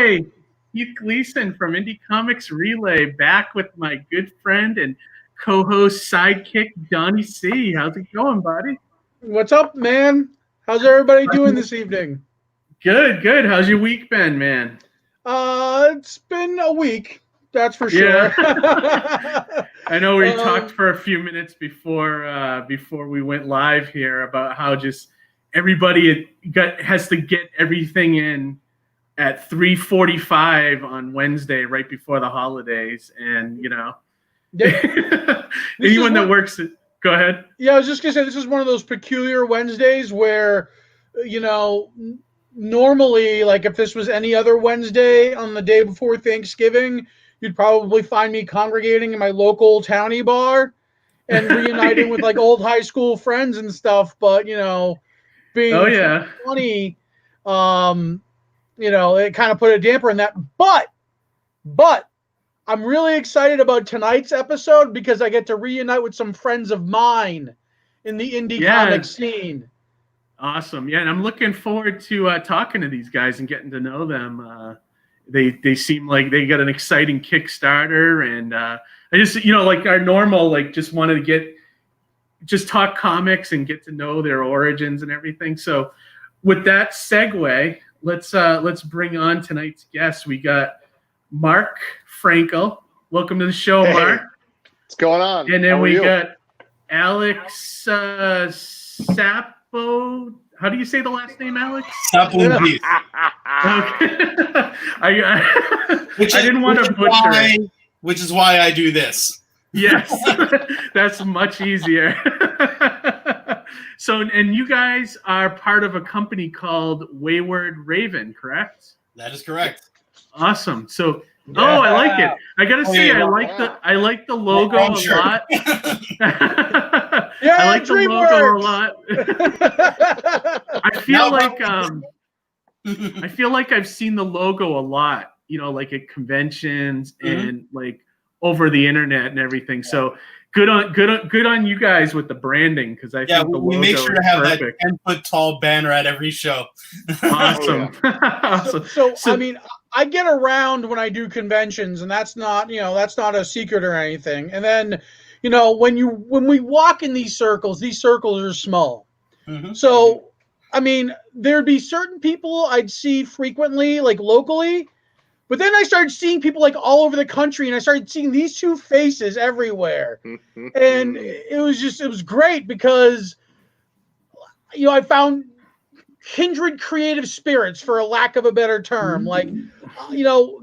Hey, Keith Gleason from Indie Comics Relay, back with my good friend and co-host sidekick, Donnie C. How's it going, buddy? What's up, man? How's everybody doing this evening? Good, good. How's your week been, man? It's been a week, that's for sure. Yeah. I know we talked for a few minutes before we went live here about how just everybody has to get everything in at 3:45 on Wednesday, right before the holidays, and anyone that works. Go ahead. Yeah, I was just gonna say this is one of those peculiar Wednesdays where, normally, like if this was any other Wednesday on the day before Thanksgiving, you'd probably find me congregating in my local towny bar and reuniting with like old high school friends and stuff. But being funny, it kind of put a damper in that. But I'm really excited about tonight's episode because I get to reunite with some friends of mine in the indie comic scene. Awesome. Yeah, and I'm looking forward to talking to these guys and getting to know them. They seem like they got an exciting Kickstarter, and I just, like our normal, like just wanted to just talk comics and get to know their origins and everything. So with that segue, let's bring on tonight's guest. We got Mark Frankel. Welcome to the show, Mark. What's going on? And then we got Alex Sapo. How do you say the last name, Alex? Sapountzis. Okay. I didn't want to butcher it. Which is why I do this. Yes, that's much easier. So, and you guys are part of a company called Wayward Raven, correct? That is correct. Awesome. So, I like it. I gotta say, I like the logo a lot. I like the logo a lot. I feel like I've seen the logo a lot, like at conventions and like over the internet and everything. So good on you guys with the branding, because I think the logo make sure to have perfect. that 10-foot tall banner at every show. Awesome. Awesome. So I mean, I get around when I do conventions, and that's not a secret or anything. And then, when we walk in these circles are small. Mm-hmm. So, I mean, there'd be certain people I'd see frequently, like locally, but then I started seeing people like all over the country, and I started seeing these two faces everywhere. And it was great because, I found kindred creative spirits, for a lack of a better term. Like,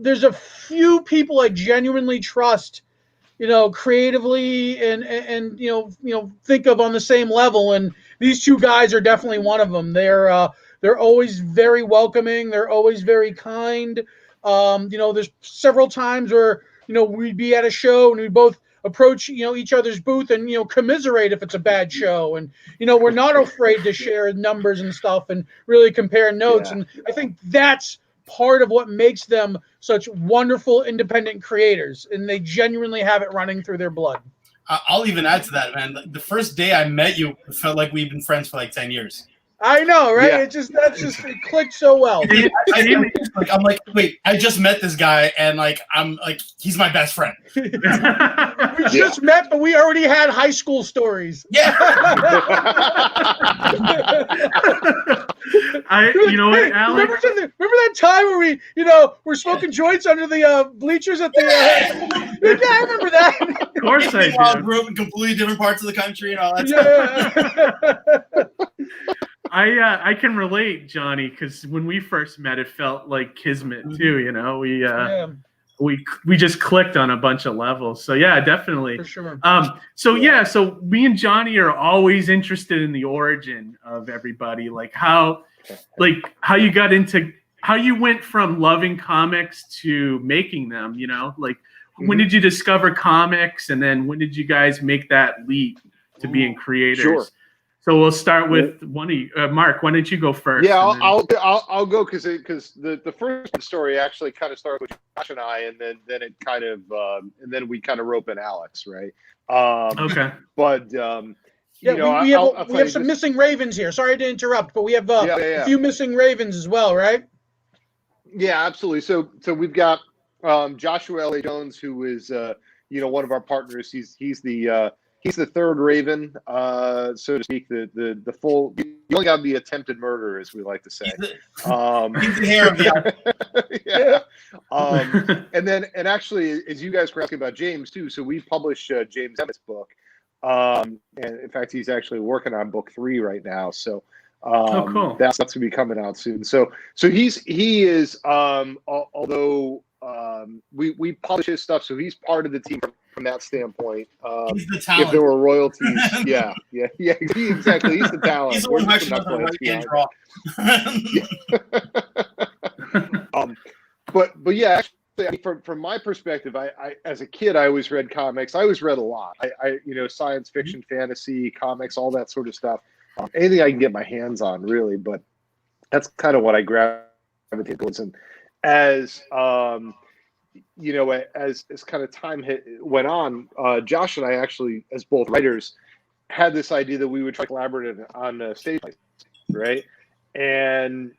there's a few people I genuinely trust, creatively and think of on the same level. And these two guys are definitely one of them. They're always very welcoming. They're always very kind. There's several times where, we'd be at a show and we both approach, each other's booth and, commiserate if it's a bad show. And, we're not afraid to share numbers and stuff and really compare notes. Yeah. And I think that's part of what makes them such wonderful independent creators. And they genuinely have it running through their blood. I'll even add to that, man. The first day I met you, it felt like we've been friends for like 10 years. I know, right? Yeah. It clicked so well. I'm like, wait, I just met this guy, and I'm like, he's my best friend. We just met, but we already had high school stories. Yeah. You know what, Alex? Remember that time where we, we're smoking joints under the bleachers at the? Yeah, I remember that. Of course I do. Grew up in completely different parts of the country and all that stuff. I can relate, Johnny, because when we first met, it felt like kismet too. We just clicked on a bunch of levels. So yeah, definitely. For sure. So me and Johnny are always interested in the origin of everybody, like how you got into, how you went from loving comics to making them. When did you discover comics, and then when did you guys make that leap to being creators? Sure. So we'll start with one of you. Mark, why don't you go first? Yeah, I'll go because the first story actually kind of started with Josh and I, and then it kind of and then we kind of rope in Alex, right? Okay. But we have some missing Ravens here. Sorry to interrupt, but we have a few missing Ravens as well, right? Yeah, absolutely. So we've got Joshua L.A. Jones, who is one of our partners. He's the third Raven, so to speak. The full. You only got the attempted murder, as we like to say. He's the hair of the yeah. And actually, as you guys were asking about James too, so we published James Emmett's book, and in fact, he's actually working on book 3 right now. So. Cool. That's going to be coming out soon. So he is although we publish his stuff, so he's part of the team from that standpoint. He's the talent. If there were royalties, yeah, exactly. He's the talent. He's the one who actually knows how to write and draw. But yeah, actually, I mean, from my perspective, I as a kid, I always read comics. I always read a lot. I science fiction, fantasy, comics, all that sort of stuff. Anything I can get my hands on, really, but that's kind of what I gravitate towards. And as as kind of time went on, Josh and I actually, as both writers, had this idea that we would try to collaborate on stage plays, right? And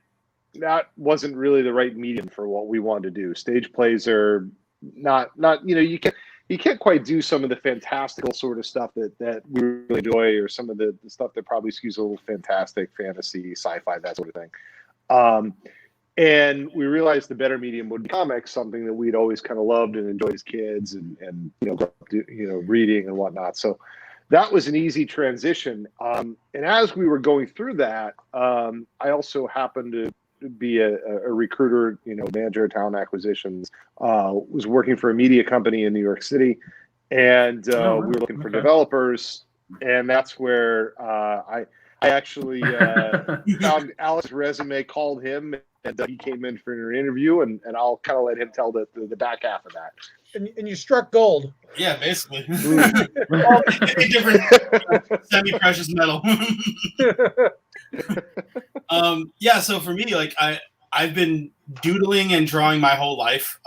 that wasn't really the right medium for what we wanted to do. Stage plays are not you can't quite do some of the fantastical sort of stuff that we really enjoy, or some of the stuff that probably skews a little fantastic, fantasy, sci-fi, that sort of thing. And we realized the better medium would be comics, something that we'd always kind of loved and enjoyed as kids, and reading and whatnot. So that was an easy transition. And as we were going through that, I also happened to be a recruiter, manager of talent acquisitions, was working for a media company in New York City, and we were looking for developers, and that's where I actually found Alex's resume, called him, and he came in for an interview, and I'll kind of let him tell the back half of that. And you struck gold. Yeah, basically. Different semi-precious metal. So for me, like I've been doodling and drawing my whole life.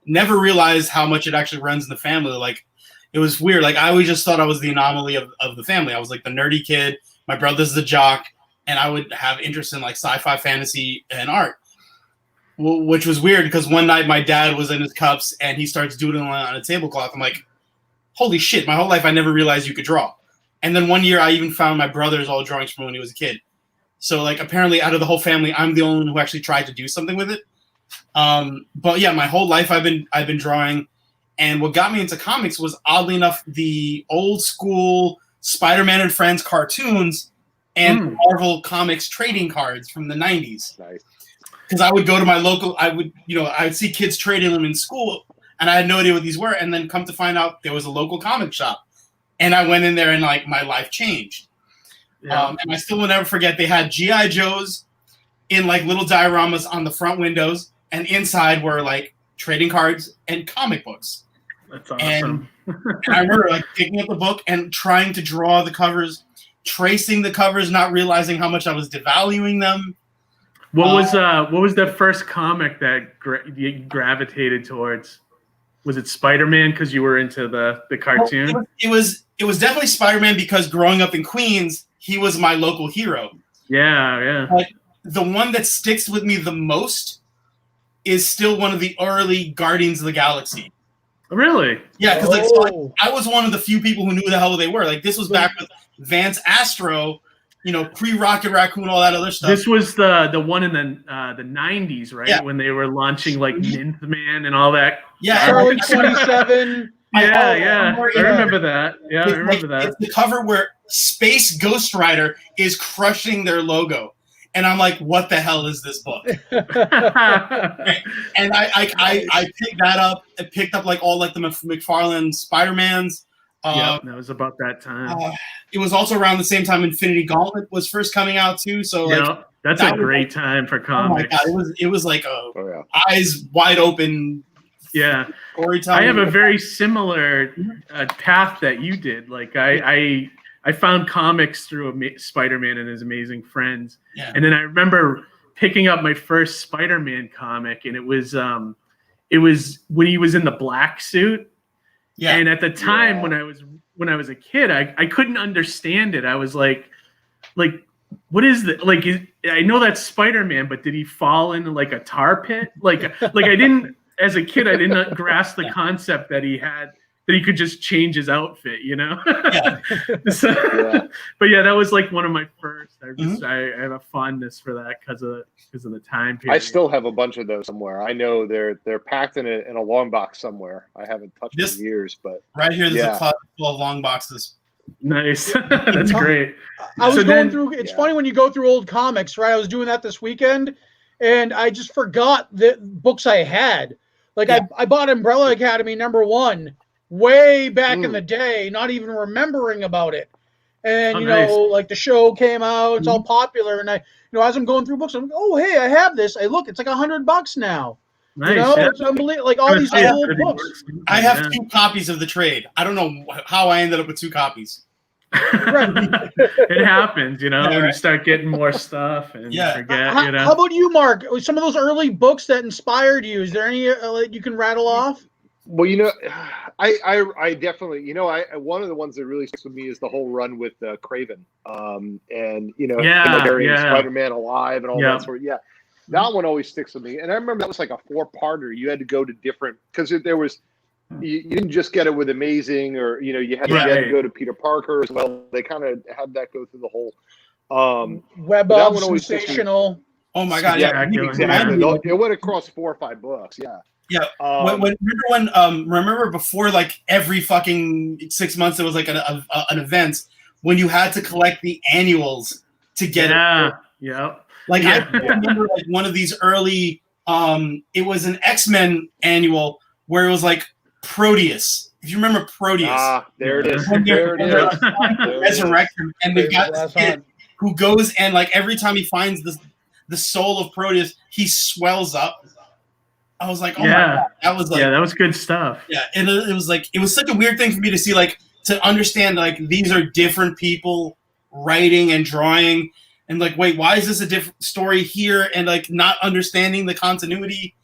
Never realized how much it actually runs in the family. Like, it was weird. Like, I always just thought I was the anomaly of the family. I was like the nerdy kid. My brother's the jock, and I would have interest in like sci-fi, fantasy, and art. Which was weird, because one night my dad was in his cups and he starts doodling on a tablecloth. I'm like, holy shit, my whole life I never realized you could draw. And then one year I even found my brother's old drawings from when he was a kid. So like, apparently out of the whole family, I'm the only one who actually tried to do something with it. But yeah, my whole life I've been drawing. And what got me into comics was, oddly enough, the old school Spider-Man and Friends cartoons and Marvel Comics trading cards from the 90s. Nice. Because I would go to my local, I'd see kids trading them in school, and I had no idea what these were. And then come to find out, there was a local comic shop, and I went in there, and like my life changed. Yeah. And I still will never forget, they had G.I. Joes in like little dioramas on the front windows, and inside were like trading cards and comic books. That's awesome. And I remember like picking up the book and trying to draw the covers, tracing the covers, not realizing how much I was devaluing them. What was the first comic that you gravitated towards? Was it Spider-Man because you were into the cartoon? Well, it was definitely Spider-Man, because growing up in Queens, he was my local hero. Yeah. But the one that sticks with me the most is still one of the early Guardians of the Galaxy. Really? Yeah, because I was one of the few people who knew who the hell they were. Like, this was back with Vance Astro, pre-Rocket Raccoon, all that other stuff. This was the one in the 90s, right? Yeah. When they were launching like Ninth Man and all that. Yeah, Charlie 27. Yeah. I remember that. Yeah, I remember that. It's the cover where Space Ghost Rider is crushing their logo. And I'm like, what the hell is this book? And I picked that up. I picked up like all like the McFarlane Spider-Mans. Yeah, that was about that time. It was also around the same time Infinity Gauntlet was first coming out too. So like, that's a great time for comics. Oh my God, it was like eyes wide open. Yeah, I have a very similar path that you did. Like I found comics through Spider-Man and His Amazing Friends, and then I remember picking up my first Spider-Man comic, and it was when he was in the black suit. Yeah. And at the time when I was a kid, I couldn't understand it. I was like what is that? Like, I know that's Spider-Man, but did he fall into like a tar pit? Like I didn't, as a kid, I did not grasp the concept that he could just change his outfit, you know? Yeah. But yeah, that was like one of my first. I have a fondness for that because of the time period. I still have a bunch of those somewhere. I know they're packed in a long box somewhere. I haven't touched them in years, but right here, there's a closet full of long boxes. Nice. That's great. I was going through. It's funny when you go through old comics, right? I was doing that this weekend, and I just forgot the books I had. Like I bought Umbrella Academy #1 way back in the day, not even remembering about it. And like the show came out, it's all popular, and I, as I'm going through books, I'm like, oh hey, I have this. I look, it's like $100 now. Nice. It's unbelievable. Like all these old books. I have 2 copies of the trade. I don't know how I ended up with 2 copies. It happens, when you start getting more stuff and forget. How about you, Mark? Some of those early books that inspired you. Is there any you can rattle off? Well, I definitely, one of the ones that really sticks with me is the whole run with Craven, and burying Spider-Man alive and all that sort of. Yeah, that one always sticks with me. And I remember that was like a 4-parter. You had to go to different, because there was. You didn't just get it with Amazing, or you had to go to Peter Parker as well. They kind of had that go through the whole Web of Sensational. Oh my God! Yeah, exactly. It went across 4 or 5 books. Yeah. Yeah. Remember before, like every fucking 6 months there was like an event when you had to collect the annuals to get it. Yeah. Like I remember like one of these early. It was an X-Men annual where it was like Proteus. If you remember Proteus. There it is. There it is. Resurrection, and they've got this kid who goes and like every time he finds the soul of Proteus, he swells up. I was like, oh my God. That was like, that was good stuff. Yeah, and it was like, it was such a weird thing for me to see, like, to understand like these are different people writing and drawing, and like, wait, why is this a different story here? And like not understanding the continuity.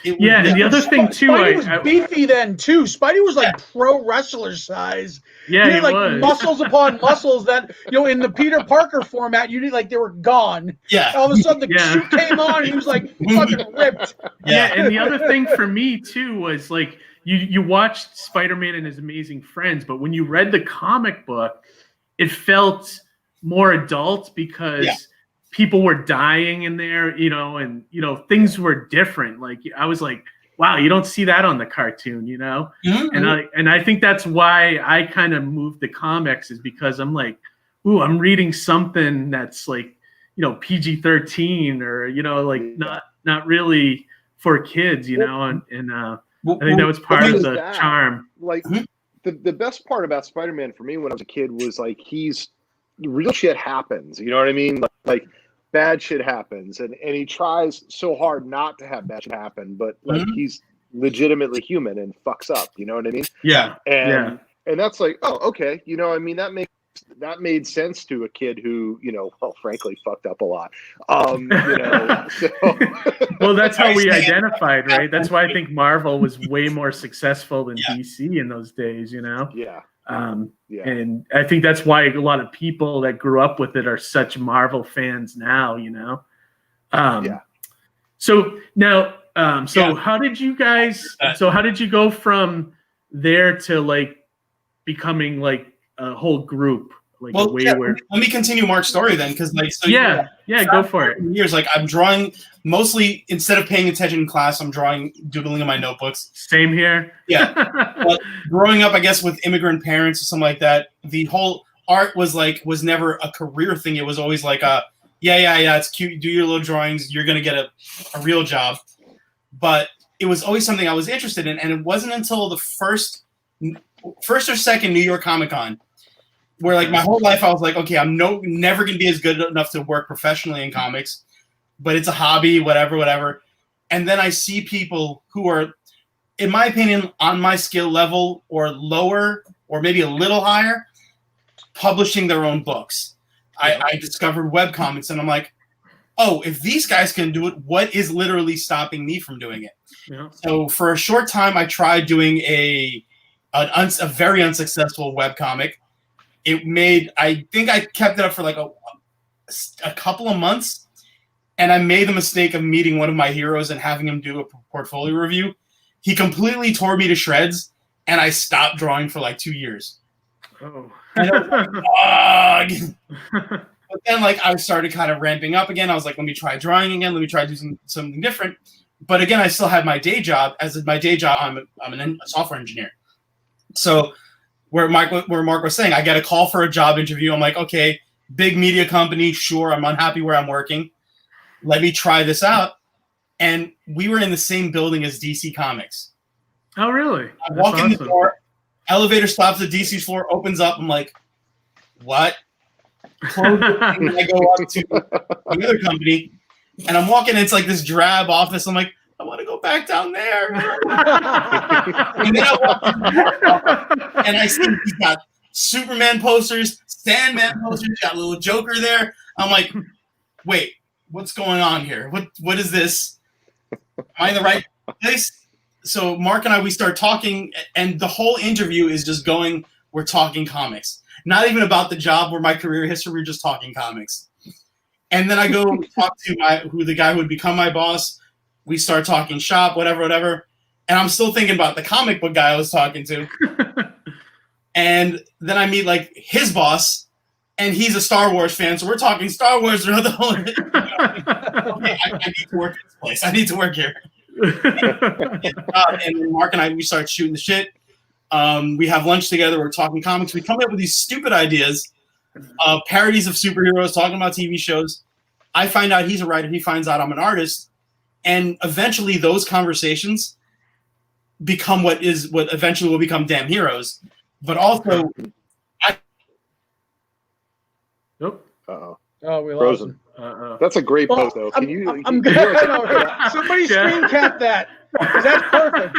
And the other thing too, Spidey was beefy then too. Spidey was like pro wrestler size. Yeah, he had like muscles upon muscles that in the Peter Parker format, you need like they were gone. Yeah. All of a sudden the suit came on, and he was like fucking ripped. Yeah, and the other thing for me too was like you watched Spider-Man and His Amazing Friends, but when you read the comic book, it felt more adult because people were dying in there, and things were different. Like I was like, wow, you don't see that on the cartoon, Mm-hmm. And I think that's why I kind of moved to comics, is because I'm like, ooh, I'm reading something that's like, PG-13 or like not really for kids, and I think that was part of the charm. Like the best part about Spider-Man for me when I was a kid was like real shit happens. You know what I mean? Like bad shit happens, and he tries so hard not to have bad shit happen, but like he's legitimately human and fucks up. You know what I mean? Yeah. And that's like, oh, okay. That made sense to a kid who, frankly, fucked up a lot. So. Well, that's how we identified, right? That's why I think Marvel was way more successful than DC in those days. Yeah. And I think that's why a lot of people that grew up with it are such Marvel fans now, So now, how did you guys? So how did you go from there to like becoming like a whole group? Like Wayward. Let me continue Mark's story then, because like go for it. Years like I'm drawing mostly, instead of paying attention in class, I'm doodling in my notebooks. Same here. Yeah, but growing up, I guess with immigrant parents or something like that, the whole art was never a career thing. It was always like it's cute. Do your little drawings. You're gonna get a real job. But it was always something I was interested in, and it wasn't until the first or second New York Comic Con, where like my whole life I was like, okay, I'm never going to be as good enough to work professionally in comics, but it's a hobby, whatever. And then I see people who are, in my opinion, on my skill level or lower, or maybe a little higher, publishing their own books. I discovered webcomics, and I'm like, oh, if these guys can do it, what is literally stopping me from doing it? Yeah. So for a short time, I tried doing a very unsuccessful webcomic. I think I kept it up for like a couple of months, and I made the mistake of meeting one of my heroes and having him do a portfolio review. He completely tore me to shreds, and I stopped drawing for like 2 years. Oh. And I was like, but then like I started kind of ramping up again. I was like, let me try drawing again. Let me try doing something different. But again, I still had my day job. As my day job, I'm a software engineer. So where Mark was saying, I get a call for a job interview. I'm like, okay, big media company. Sure, I'm unhappy where I'm working. Let me try this out. And we were in the same building as DC Comics. Oh, really? I walk in the door, elevator stops at DC's floor, opens up. I'm like, what? Close it, and I go up to the other company, and I'm walking. It's like this drab office. I'm like, I want to go back down there. And then I walk in, and I see he's got Superman posters, Sandman posters, got a little Joker there. I'm like, wait, what's going on here? What is this? Am I in the right place? So Mark and I, we start talking, and the whole interview is just going, we're talking comics. Not even about the job or my career history, we're just talking comics. And then I go talk to the guy who would become my boss. We start talking shop, whatever. And I'm still thinking about the comic book guy I was talking to. And then I meet like his boss, and he's a Star Wars fan. So we're talking Star Wars throughout the whole. Okay, I need to work at this place. I need to work here. And Mark and I, we start shooting the shit. We have lunch together. We're talking comics. We come up with these stupid ideas, parodies of superheroes, talking about TV shows. I find out he's a writer. He finds out I'm an artist. And eventually those conversations become what eventually will become Damn Heroes. But also, Nope. Uh-oh. Oh, we lost Frozen. him. That's a great Well, post, though. I'm Can somebody screen cap that. 'Cause that's perfect.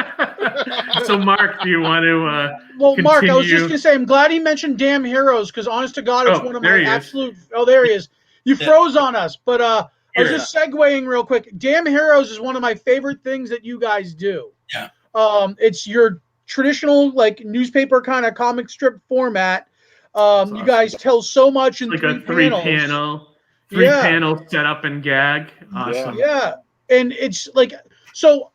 So, Mark, do you want to Well, Mark, I was continue? just going to say, I'm glad he mentioned Damn Heroes, because honest to God, it's one of my absolute... Oh, there he is. You froze on us. But I was just segueing real quick. Damn Heroes is one of my favorite things that you guys do. Yeah. It's your traditional, like, newspaper kind of comic strip format. You guys tell so much in like three a three-panel setup and gag. Awesome. Yeah. And it's like... So...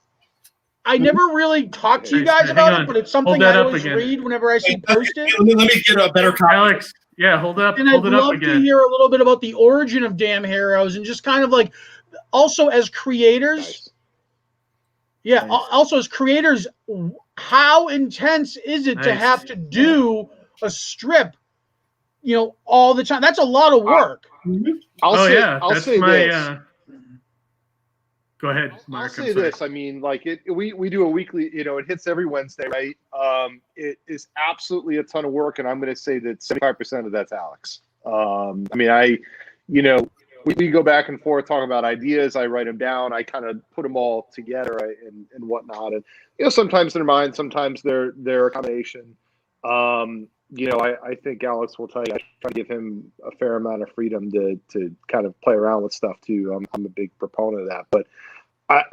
I never really talked to you guys about it, but it's something I always read whenever I see posted. Let me get a better copy. Alex, yeah, hold it up. And I'd love to hear a little bit about the origin of Damn Heroes and just kind of like, also as creators, also as creators, how intense is it to have to do a strip, all the time? That's a lot of work. I'll say this. Go ahead, Mark. I'll say this. I mean, like we do a weekly. It hits every Wednesday, right? It is absolutely a ton of work, and I'm going to say that 75% of that's Alex. We go back and forth talking about ideas. I write them down. I kind of put them all together and whatnot. And sometimes they're mine, sometimes they're a combination. I think Alex will tell you I try to give him a fair amount of freedom to kind of play around with stuff too. I'm a big proponent of that, but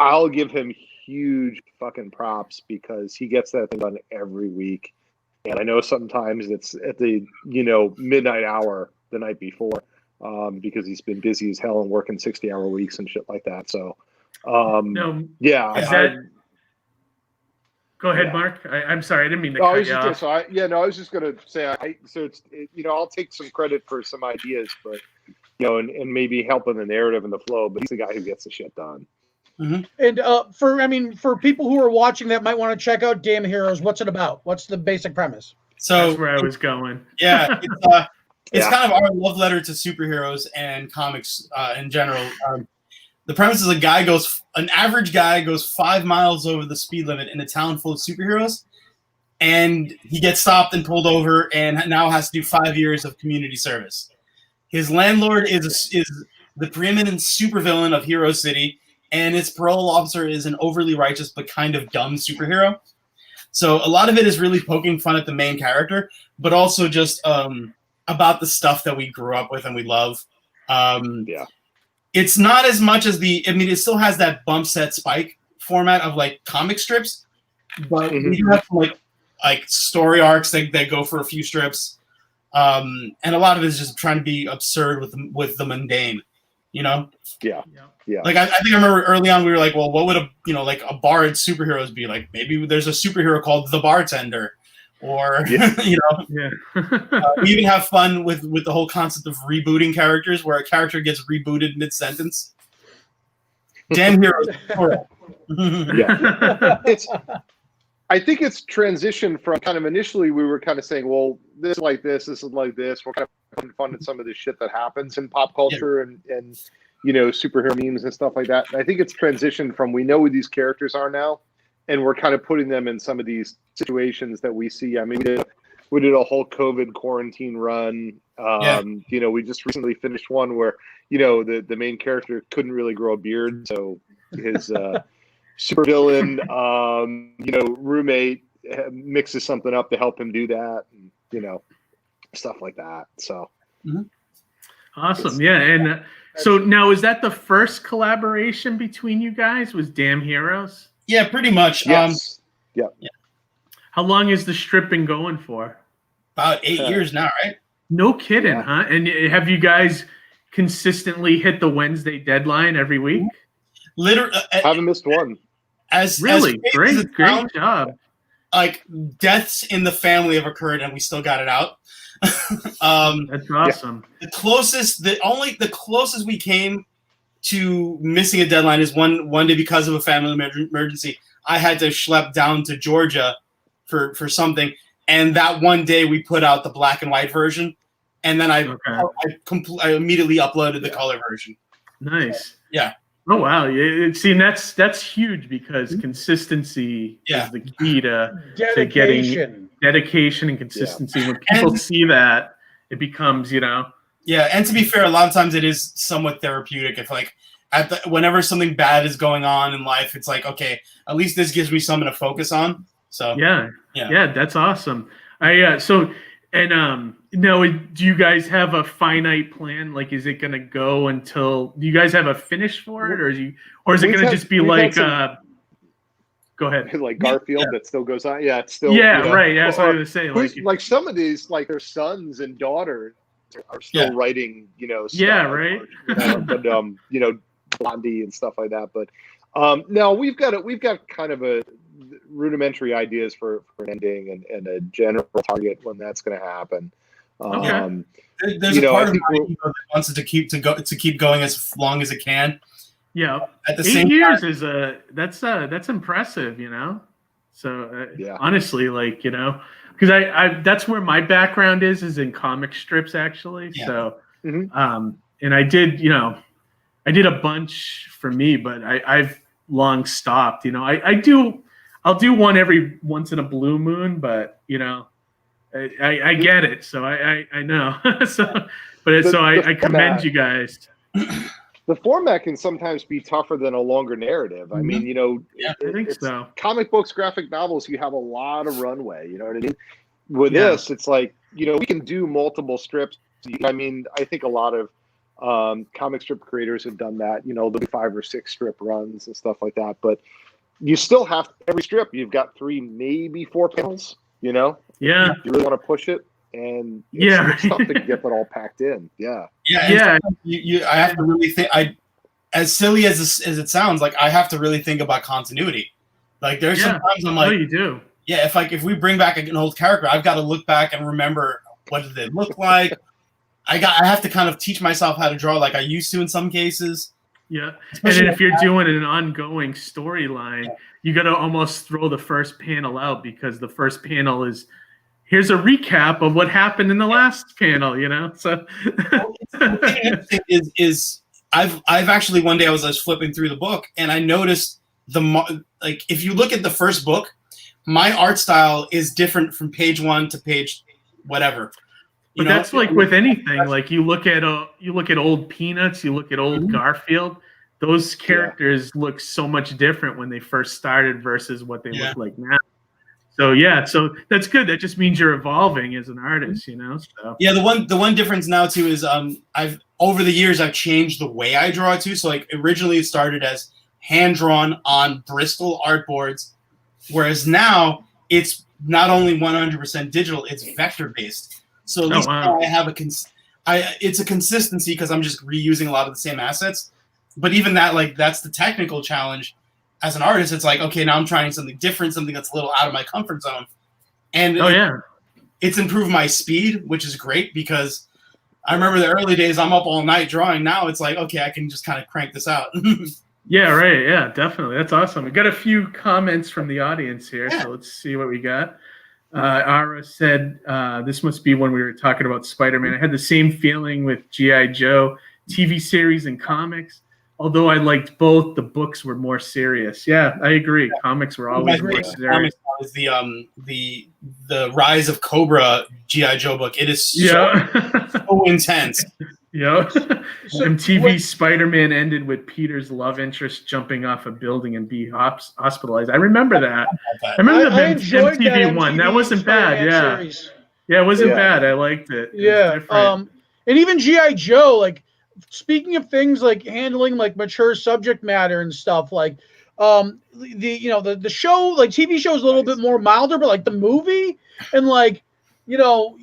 I'll give him huge fucking props because he gets that thing done every week. And I know sometimes it's at the midnight hour the night before because he's been busy as hell and working 60-hour weeks and shit like that. So go ahead, Mark. I'm sorry, I didn't mean to cut you off. I was just gonna say, I'll take some credit for some ideas, but and maybe helping the narrative and the flow. But he's the guy who gets the shit done. Mm-hmm. And for people who are watching that might want to check out Damn Heroes, what's it about? What's the basic premise? So that's where I was going. Yeah, it's kind of our love letter to superheroes and comics in general. The premise is an average guy goes 5 miles over the speed limit in a town full of superheroes, and he gets stopped and pulled over and now has to do 5 years of community service. His landlord is the preeminent supervillain of Hero City, and its parole officer is an overly righteous but kind of dumb superhero. So a lot of it is really poking fun at the main character, but also just about the stuff that we grew up with and we love. It's not as much as it still has that bump set spike format of like comic strips, but we do have some like story arcs that go for a few strips. and a lot of it is just trying to be absurd with the mundane, you know. Yeah. Like I think I remember early on we were like, well, what would a bard superheroes be like? Maybe there's a superhero called the bartender, or we even have fun with the whole concept of rebooting characters, where a character gets rebooted mid-sentence. Damn heroes. I think it's transitioned from kind of initially we were kind of saying, well, this is like this is like this. We're kind of poking fun at some of the shit that happens in pop culture and superhero memes and stuff like that. And I think it's transitioned from we know who these characters are now, and we're kind of putting them in some of these situations that we see. I mean, we did a whole COVID quarantine run. We just recently finished one where, the main character couldn't really grow a beard. So his supervillain, roommate mixes something up to help him do that. And, stuff like that. So. Awesome. Yeah. And so now, is that the first collaboration between you guys? Was Damn Heroes? Yeah, pretty much. Yes. How long has the strip been going for? About 8 years now, right? No kidding, huh? And have you guys consistently hit the Wednesday deadline every week? Literally, haven't missed one. Great job. Like deaths in the family have occurred, and we still got it out. That's awesome. The closest we came to missing a deadline is one day because of a family emergency. I had to schlep down to Georgia for something, and that one day we put out the black and white version, and then I immediately uploaded the color version. Nice. Yeah. Oh wow! See, that's huge because consistency is the key to getting dedication and consistency. When people see that, it becomes, Yeah, and to be fair, a lot of times it is somewhat therapeutic. If whenever something bad is going on in life, it's like, okay, at least this gives me something to focus on. So yeah, that's awesome. Now, do you guys have a finite plan? Like, is it going to go until? Do you guys have a finish for it, or is it going to just be like? Go ahead. Like Garfield that still goes on. Yeah, it's still. Yeah, right. That's what I was going to say. Like some of these, like their sons and daughters are still writing. Stuff, right. But Blondie and stuff like that. But no, we've got kind of a rudimentary ideas for an ending and a general target when that's going to happen. There's a part of me that wants it to keep going as long as it can. Yeah, at the 8 same years time, is that's impressive, So honestly, because I that's where my background is in comic strips actually. Yeah. So and I did a bunch for me, but I've long stopped. I'll do one every once in a blue moon, but I get it. So I know. I commend you guys. The format can sometimes be tougher than a longer narrative. I mean, I think so. Comic books, graphic novels, you have a lot of runway. You know what I mean? With this, it's like, we can do multiple strips. I mean, I think a lot of comic strip creators have done that. They'll do 5 or 6 strip runs and stuff like that. But you still have every strip. You've got 3, maybe 4 panels. Yeah. You really want to push it, and it's tough to get that all packed in. Yeah. You I have to really think. As silly as it sounds, like I have to really think about continuity. Like there's sometimes I'm like, you do. Yeah, if we bring back an old character, I've got to look back and remember what did they look like. I have to kind of teach myself how to draw like I used to in some cases. Yeah, especially and then if you're doing an ongoing storyline, you got to almost throw the first panel out because the first panel is here's a recap of what happened in the last panel. So is I've actually one day I was flipping through the book and I noticed if you look at the first book, my art style is different from page 1 to page whatever. But that's like with anything. Like you look at old Peanuts, you look at old Garfield. Those characters look so much different when they first started versus what they look like now. So so that's good. That just means you're evolving as an artist, So the one difference now too is I've over the years I've changed the way I draw too. So like originally it started as hand drawn on Bristol artboards, whereas now it's not only 100% digital, it's vector based. So at Oh, least wow. now I have it's a consistency because I'm just reusing a lot of the same assets. But even that, like, that's the technical challenge. As an artist, it's like, okay, now I'm trying something different, something that's a little out of my comfort zone. And it's improved my speed, which is great because I remember the early days I'm up all night drawing. Now it's like, okay, I can just kind of crank this out. Yeah, right. Yeah, definitely. That's awesome. We got a few comments from the audience here, so let's see what we got. Ara said, this must be when we were talking about Spider-Man. I had the same feeling with G.I. Joe TV series and comics. Although I liked both, the books were more serious. Yeah, I agree. Comics were always more serious. Was the Rise of Cobra G.I. Joe book. It is so intense. Yeah. MTV Spider-Man ended with Peter's love interest jumping off a building and being hospitalized. I remember that. I remember the MTV one. That wasn't bad. Yeah. Series. Yeah, it wasn't bad. I liked it. Yeah. And even G.I. Joe, like, speaking of things like handling like mature subject matter and stuff, like the show, like TV show is a little bit more milder, but like the movie and like,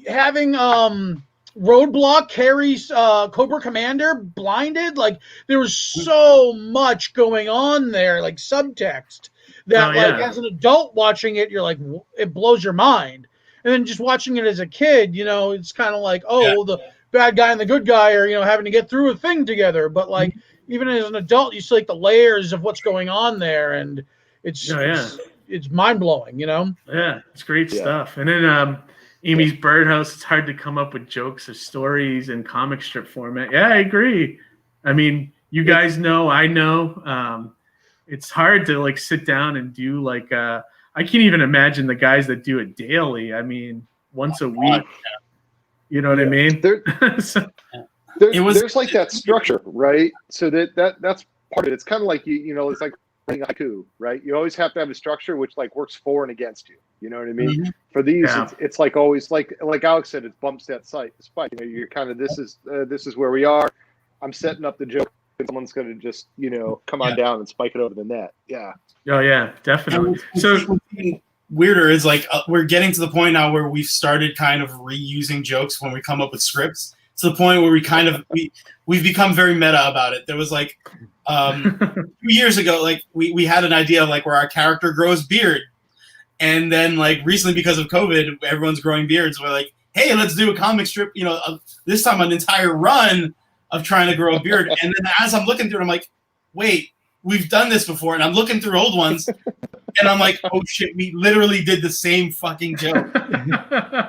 having Roadblock carries Cobra Commander blinded, like there was so much going on there, like subtext that as an adult watching it, you're like, it blows your mind. And then just watching it as a kid, it's kind of like, the bad guy and the good guy are, having to get through a thing together. But like, even as an adult, you see like the layers of what's going on there, and it's mind blowing, Yeah, it's great stuff. And then Amy's Birdhouse, it's hard to come up with jokes or stories in comic strip format. Yeah, I agree. I mean, you guys know, I know. It's hard to like sit down and do like I can't even imagine the guys that do it daily. I mean, once a week. You know what I mean? There's like that structure, right? So that's part of it. It's kind of like it's like writing haiku, right? You always have to have a structure which like works for and against you. You know what I mean? Mm-hmm. For these, it's like always like Alex said, it bumps that spike. You're kind of this is where we are. I'm setting up the joke. Someone's going to just come on down and spike it over the net. Yeah. Oh yeah, definitely. So. Weirder is like we're getting to the point now where we've started kind of reusing jokes when we come up with scripts, to the point where we've become very meta about it. There was like 2 years ago, like we had an idea of like where our character grows beard, and then like recently because of COVID, everyone's growing beards. We're like, hey, let's do a comic strip. This time an entire run of trying to grow a beard. And then as I'm looking through it, I'm like, wait, we've done this before, and I'm looking through old ones. And I'm like, oh shit, we literally did the same fucking joke.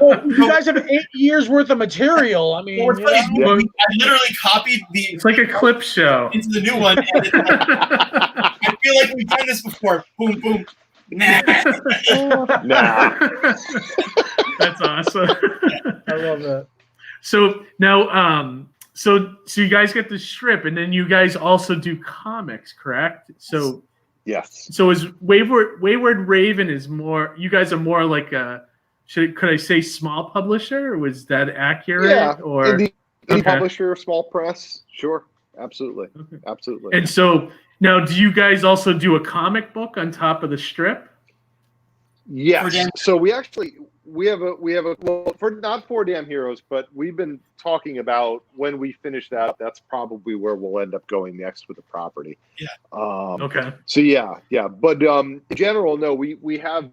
Well, you guys have 8 years worth of material. I mean, I literally copied it's like a clip show into the new one. And I feel like we've done this before. Boom, boom. Nah. That's awesome. I love that. So now, so you guys get the strip, and then you guys also do comics, correct? So. Yes. So is Wayward Raven is more? You guys are more like a. Could I say small publisher? Or was that accurate? Yeah. Or indie publisher, small press. Sure. Absolutely. Okay. Absolutely. And so now, do you guys also do a comic book on top of the strip? Yes. So we have a well, for not 4 Damn Heroes, but we've been talking about when we finish that. That's probably where we'll end up going next with the property. Yeah. Okay. So yeah. But in general, no, we have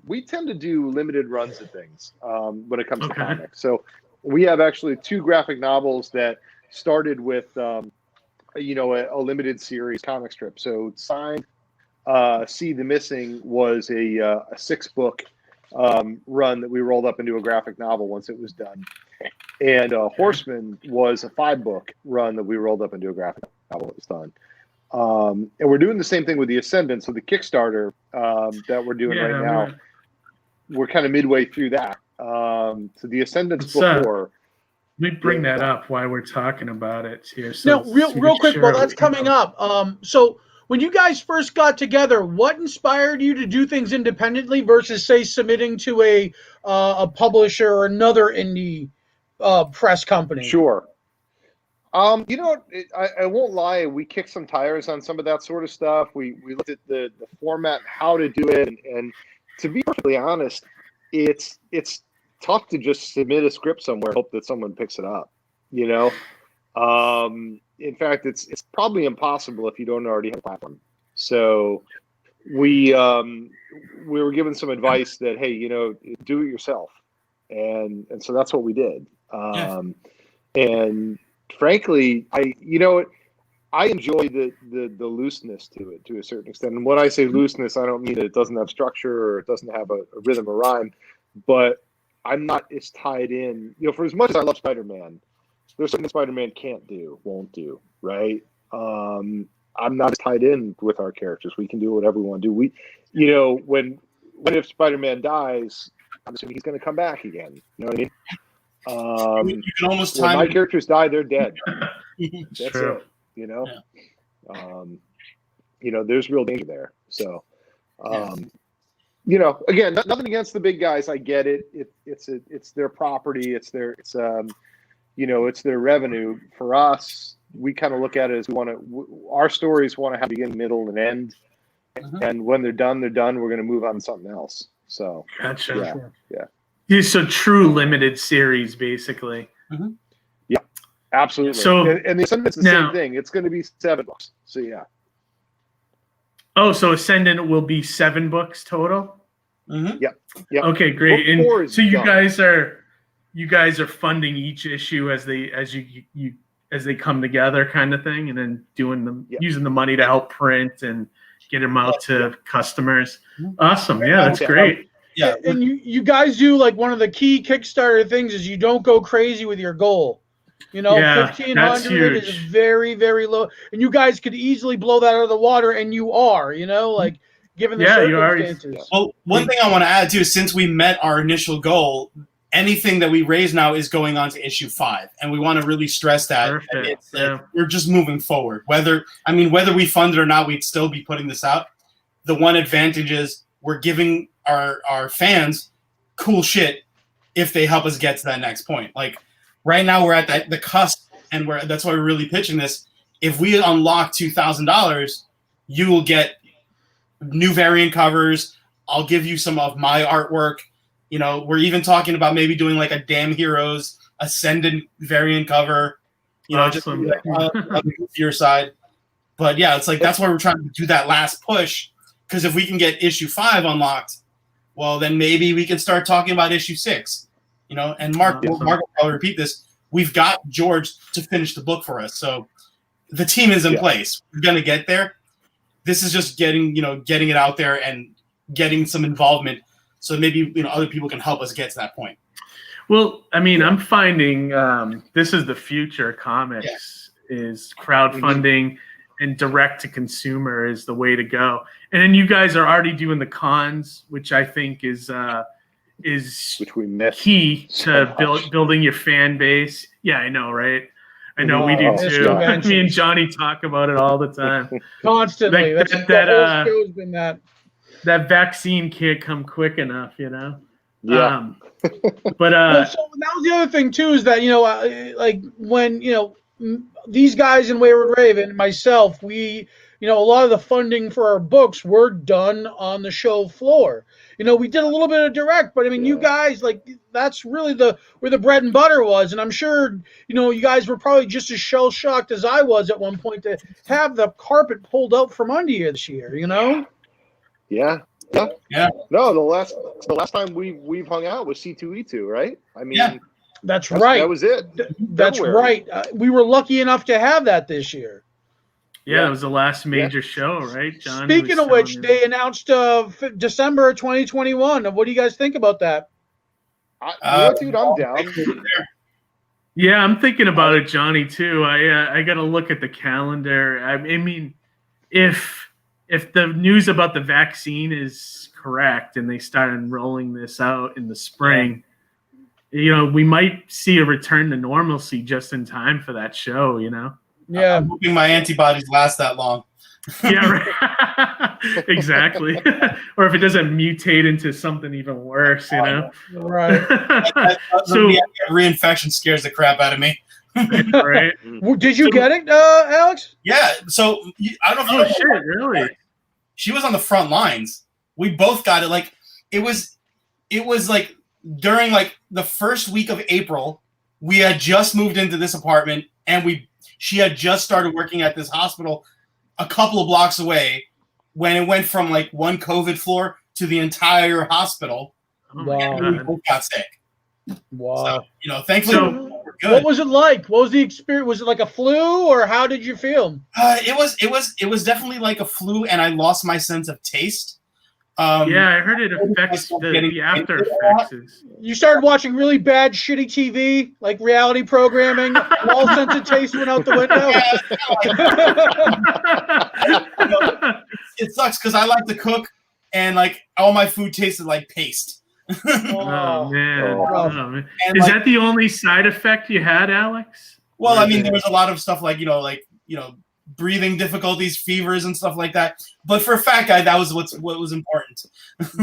we tend to do limited runs of things when it comes to comics. So we have actually 2 graphic novels that started with a limited series comic strip. So Signed See the Missing was a 6-book run that we rolled up into a graphic novel once it was done, and Horseman was a 5-book run that we rolled up into a graphic novel that was done. And we're doing the same thing with the Ascendant. So the Kickstarter that we're doing right now, we're kind of midway through that. So the Ascendant's before. Let me bring that up while we're talking about it here. So now, real quick, well, that's coming up. So when you guys first got together, what inspired you to do things independently versus, say, submitting to a publisher or another indie press company? Sure. I won't lie. We kicked some tires on some of that sort of stuff. We looked at the format, how to do it, and to be perfectly honest, it's tough to just submit a script somewhere, hope that someone picks it up. You know, in fact, it's probably impossible if you don't already have a platform. So we were given some advice that, hey, you know, do it yourself, and so that's what we did. And frankly, I enjoy the looseness to it to a certain extent. And when I say looseness, I don't mean that it doesn't have structure or it doesn't have a rhythm or rhyme, but I'm not as tied in. You know, for as much as I love Spider-Man, there's something Spider-Man can't do, won't do, right? I'm not as tied in with our characters. We can do whatever we want to do. We, you know, when if Spider-Man dies, I'm assuming he's going to come back again. You know what I mean? You can almost when time my characters die, they're dead. That's True. it. You know, you know, there's real danger there. So, you know, again, nothing against the big guys. I get it. It's their property. It's you know, it's their revenue. For us, we kind of look at it as our stories want to have a beginning, middle, and end. And when they're done, they're done. We're going to move on to something else. So, Gotcha. Yeah. So true limited series, basically. Yeah, absolutely. So and the Ascendant's the same thing. It's going to be $7. So yeah. Oh, so Ascendant will be 7 books total? Yep. Okay, great. Book 4 And is so you done. guys are funding each issue as they come together, kind of thing, and then using the money to help print and get them out to customers. Awesome. Yeah, that's great. Yeah, and you guys do, like, one of the key Kickstarter things is you don't go crazy with your goal. You know, 1,500 is very, very low, and you guys could easily blow that out of the water, and you are, you know, like, given the circumstances. Well, one thing I want to add too, since we met our initial goal, anything that we raise now is going on to issue 5, and we want to really stress that we're just moving forward. Whether we fund it or not, we'd still be putting this out. The one advantage is we're giving our fans cool shit if they help us get to that next point. Like right now we're at the cusp, and that's why we're really pitching this. If we unlock $2,000, you will get new variant covers. I'll give you some of my artwork. You know, we're even talking about maybe doing like a Damn Heroes Ascendant variant cover. You know, just on the goofier side. But yeah, it's like that's why we're trying to do that last push. Because if we can get issue 5 unlocked, well, then maybe we can start talking about issue 6. You know, and Mark will probably repeat this. We've got George to finish the book for us, so the team is in place. We're gonna get there. This is just getting it out there and getting some involvement, so maybe other people can help us get to that point. Well, I mean, I'm finding this is the future. Comics is crowdfunding and direct to consumer is the way to go. And then you guys are already doing the cons, which I think is which we missed key to building your fan base. Yeah, I know, right? I know we do too. Me and Johnny talk about it all the time. Constantly. The whole show's been that. That vaccine can't come quick enough, you know? Yeah. But so that was the other thing too, is that, like when, these guys in Wayward Raven, myself, we, a lot of the funding for our books were done on the show floor. We did a little bit of direct, but I mean, you guys, like, that's really where the bread and butter was. And I'm sure, you guys were probably just as shell shocked as I was at one point to have the carpet pulled out from under you this year, Yeah. No, the last time we've hung out was C2E2, right? I mean, that's right. That was it. That's right. We were lucky enough to have that this year. Yeah, it was the last major show, right, John? Speaking of which, they announced December 2021. What do you guys think about that? Dude, I'm down. Yeah, I'm thinking about it, Johnny, too. I got to look at the calendar. I mean, if the news about the vaccine is correct and they start enrolling this out in the spring, we might see a return to normalcy just in time for that show, Yeah. I'm hoping my antibodies last that long. Yeah, right. Exactly. Or if it doesn't mutate into something even worse, Right. So reinfection scares the crap out of me. Right. Did you get it, Alex? Yeah. So I don't know if shit, really? She was on the front lines. We both got it. Like it was like during like the first week of April, we had just moved into this apartment, and she had just started working at this hospital a couple of blocks away when it went from like one COVID floor to the entire hospital. Wow. And we both got sick. Wow. So, thankfully, we're good. What was it like? What was the experience? Was it like a flu, or how did you feel? It was definitely like a flu, and I lost my sense of taste. Yeah, I heard it affects the after effects. You started watching really bad, shitty TV, like reality programming, and all sense of taste went out the window. It sucks because I like to cook, and like all my food tasted like paste. Oh man! Oh, man. Is that the only side effect you had, Alex? Well, I mean, there was a lot of stuff like breathing difficulties, fevers, and stuff like that. But for a fat guy, that was what was important.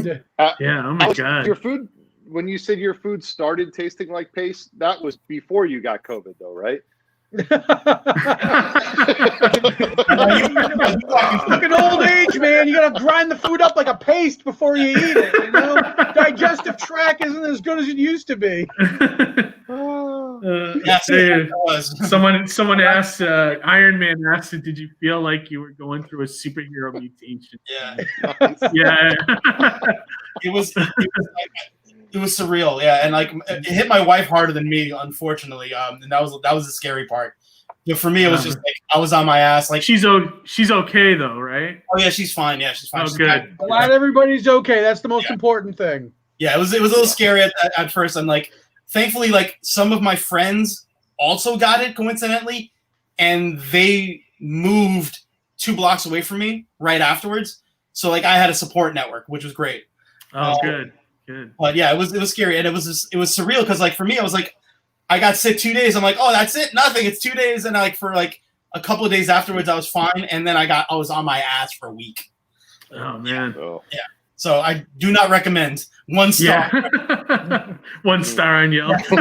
Yeah. Oh my God. Your food. When you said your food started tasting like paste, that was before you got COVID, though, right? Fucking old age, man. You gotta grind the food up like a paste before you eat it. You know, digestive tract isn't as good as it used to be. Someone asked, Iron Man asked, did you feel like you were going through a superhero mutation? Yeah. Yeah. It was surreal, yeah, and like it hit my wife harder than me, unfortunately. And that was the scary part. But for me, it was just like I was on my ass. Like she's okay though, right? Oh yeah, she's fine. Yeah, she's fine. Oh, good. Glad everybody's okay. That's the most important thing. Yeah, it was a little scary at first, and like thankfully, like some of my friends also got it coincidentally, and they moved 2 blocks away from me right afterwards. So like I had a support network, which was great. Oh, good. Good. But yeah, it was scary, and it was surreal because like for me, I was like, I got sick 2 days. I'm like, oh, that's it, nothing. It's 2 days, and like for like a couple of days afterwards, I was fine, and then I was on my ass for a week. Oh man. Yeah. So I do not recommend. 1 star. Yeah. 1 star on Yelp. But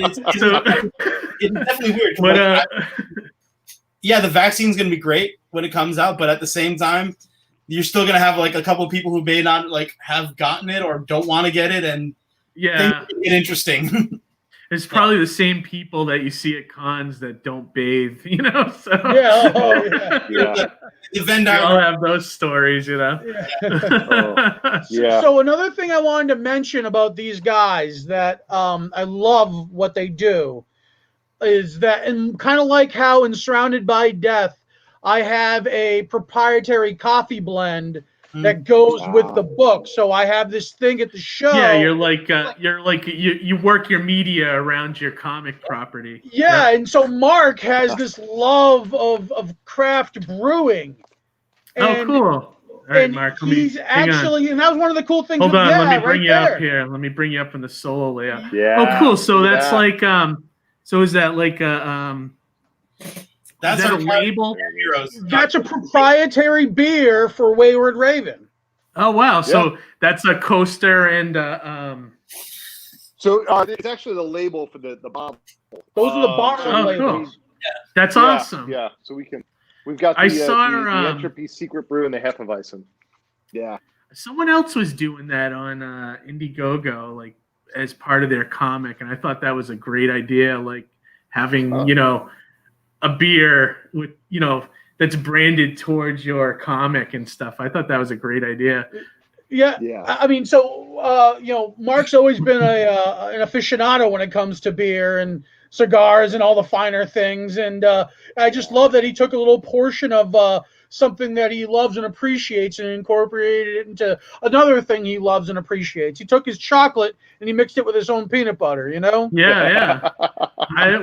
it's definitely weird. But, yeah, the vaccine's gonna be great when it comes out, but at the same time, you're still gonna have like a couple of people who may not like have gotten it or don't want to get it, and yeah, things get interesting. It's probably the same people that you see at cons that don't bathe, you know. So yeah, the Venn we all have those stories, you know. Yeah. So another thing I wanted to mention about these guys that I love what they do is that, and kind of like how in Surrounded by Death, I have a proprietary coffee blend that goes with the book. So I have this thing at the show. Yeah, you work your media around your comic property. Yeah, and so Mark has this love of craft brewing. And, cool. All right, Mark. He's actually, and that was one of the cool things. Hold on, let me bring you up here. Let me bring you up in the solo layout. Yeah. Oh, cool. So that's like, so is that like a That's a label? That's a proprietary beer for Wayward Raven. Oh wow! So that's a coaster and So it's actually the label for the bottle. Those are the bottle labels. Cool. Yeah. That's awesome. Yeah. So we've got the Entropy Secret Brew and the Hefeweizen. Yeah. Someone else was doing that on Indiegogo, like as part of their comic, and I thought that was a great idea. Like having a beer with that's branded towards your comic and stuff. I thought that was a great idea. Yeah. I mean, so Mark's always been an aficionado when it comes to beer and cigars and all the finer things, and I just love that he took a little portion of something that he loves and appreciates and incorporated it into another thing he loves and appreciates. He took his chocolate and he mixed it with his own peanut butter. Yeah. I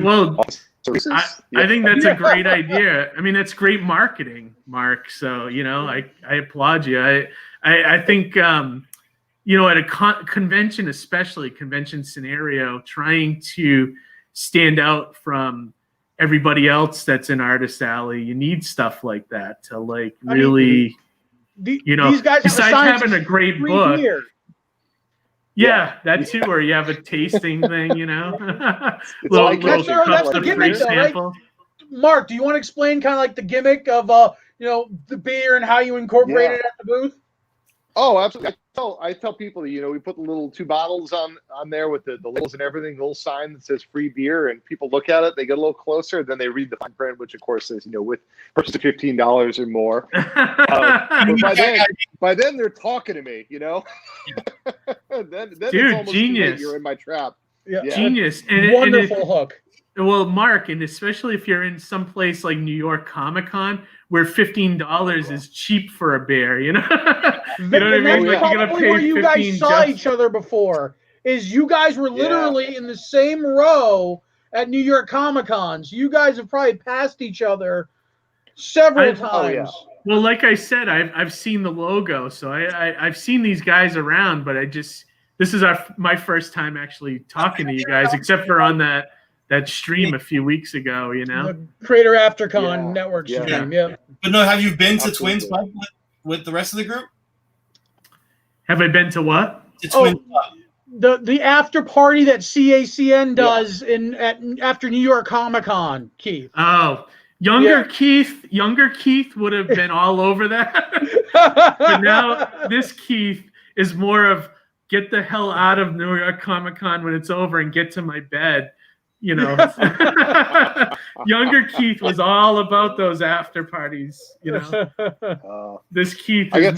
think that's a great idea. I mean, that's great marketing, Mark. So, I applaud you. I think, at a convention, especially convention scenario, trying to stand out from everybody else that's in Artist Alley, you need stuff like that to really, these guys besides having a great book. Beer. Yeah, that too, or you have a tasting thing, That's the gimmick, though, right? Mark, do you want to explain kind of like the gimmick of the beer and how you incorporate it at the booth? Oh, absolutely. tell people that, we put the little 2 bottles on there with the labels and everything, the little sign that says free beer, and people look at it, they get a little closer, then they read the fine print, which of course says, with purchase of $15 or more. But by then they're talking to me, then Dude, it's almost too genius. late. You're in my trap. Yeah. Genius. Wonderful hook. Well, Mark, and especially if you're in some place like New York Comic Con, where $15 is cheap for a beer, you know what I mean? That's Like, probably where you guys saw each other before. Is you guys were literally in the same row at New York Comic Con. So you guys have probably passed each other several times. Oh, yeah. Well, like I said, I've seen the logo, so I've seen these guys around, but this is my first time actually talking to you guys, except for on that stream a few weeks ago, The Creator Aftercon Network stream, But no, have you been to Twins Pub with the rest of the group? Have I been to what? To Twins Pub. The after party that CACN does after New York Comic Con, Keith. Oh, younger Keith would have been all over that. But now this Keith is more of get the hell out of New York Comic Con when it's over and get to my bed. Younger Keith was all about those after parties. This Keith. I got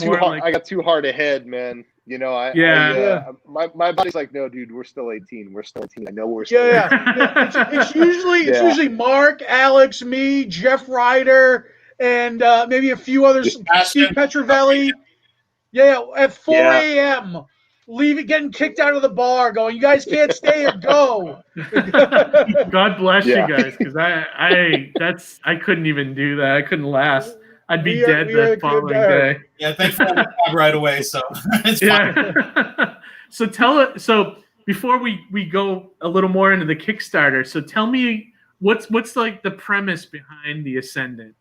too hard ahead, man. My body's like, no, dude, we're still 18. We're still 18. I know we're still 18. It's usually Mark, Alex, me, Jeff Ryder, and maybe a few others. Steve Petrovelli. At 4 a.m. getting kicked out of the bar, going, you guys can't stay or go. God bless you guys, because I couldn't even do that. I couldn't last. I'd be dead the following day. Yeah, thankfully I'm right away, so it's fine. So before we go a little more into the Kickstarter, so tell me what's like the premise behind the Ascendant?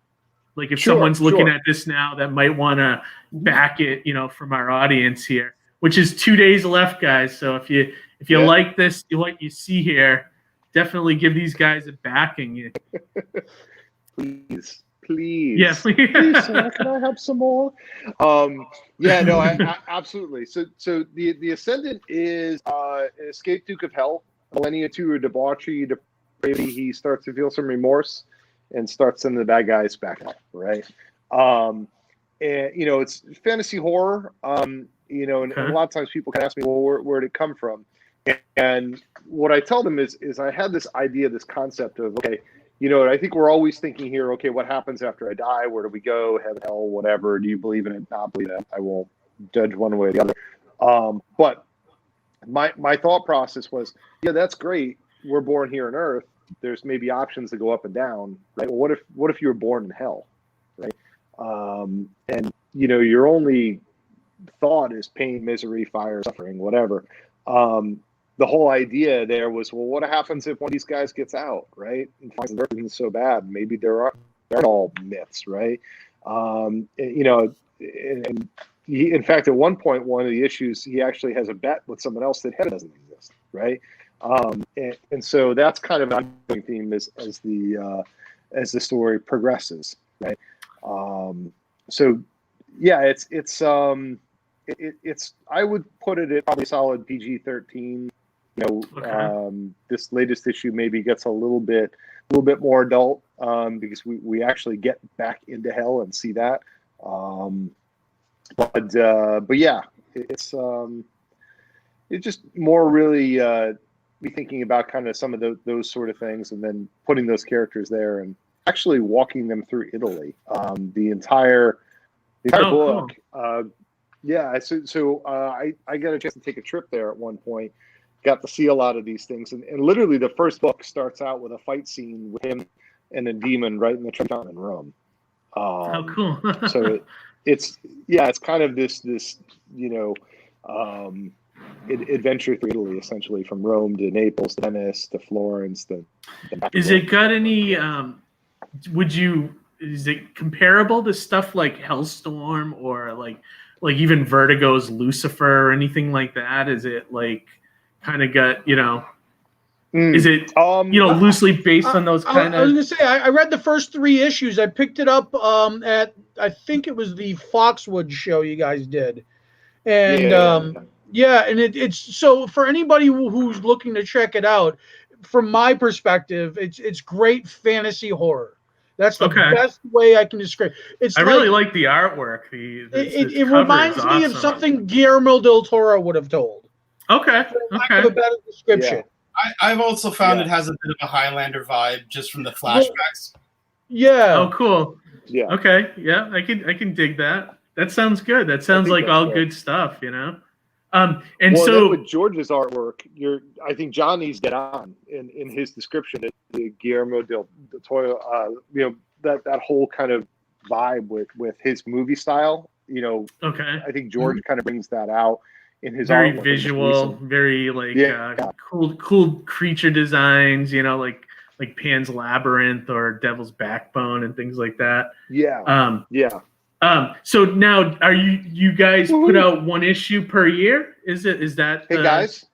Like if someone's looking at this now that might want to back it, from our audience here. Which is 2 days left, guys. So if you like this, what you see here, definitely give these guys a backing. Please. Yeah, please, sir, can I have some more? Absolutely. So the Ascendant is an escaped Duke of Hell, millennia to debauchery, depravity. He starts to feel some remorse and starts sending the bad guys back out, right? And it's fantasy horror. And a lot of times people can ask me, well, where did it come from? And what I tell them is I had this idea, this concept of, okay, I think we're always thinking here, okay, what happens after I die? Where do we go? Heaven, hell, whatever. Do you believe in it? Not believe it. I won't judge one way or the other. But my thought process was, that's great. We're born here on Earth. There's maybe options to go up and down, right? Well, what if you were born in hell, right? And your only thought is pain, misery, fire, suffering, whatever. The whole idea there was, well, what happens if one of these guys gets out, right, and finds that everything's so bad? Maybe they're all myths, right? And he, in fact, at one point, one of the issues, he actually has a bet with someone else that heaven doesn't exist, right? And so that's kind of an ongoing theme as the story progresses, right? It's I would put it at probably solid PG-13. This latest issue maybe gets a little bit more adult because we actually get back into hell and see that. But yeah, it's just more really be thinking about kind of some of those sort of things, and then putting those characters there and actually walking them through Italy. The entire book. Cool. So I got a chance to take a trip there at one point. Got to see a lot of these things, and literally the first book starts out with a fight scene with him and a demon right in the church in Rome. Cool! So it's kind of this adventure through Italy, essentially, from Rome to Naples to Venice to Florence. Is it got any? Is it comparable to stuff like Hellstorm or like even Vertigo's Lucifer or anything like that? Is it like kind of got, is it, loosely based on those kind of? I was going to say, I read the first 3 issues. I picked it up at, I think it was the Foxwood show you guys did. And and it's so for anybody who's looking to check it out, from my perspective, it's great fantasy horror. That's the best way I can describe. I really like the artwork. It reminds me of something Guillermo del Toro would have told. Okay. For lack of a better description. Yeah. I've also found it has a bit of a Highlander vibe just from the flashbacks. Yeah. Oh, cool. Yeah. Okay. Yeah, I can dig that. That sounds good. That sounds like all good stuff, you know. And so with George's artwork, I think Johnny's dead on in his description of the Guillermo del Toro, that whole kind of vibe with his movie style, I think George kind of brings that out in his very artwork. Visual, very cool creature designs, like Pan's Labyrinth or Devil's Backbone and things like that. Yeah. So now, are you guys put out one issue per year? Is that? Hey guys,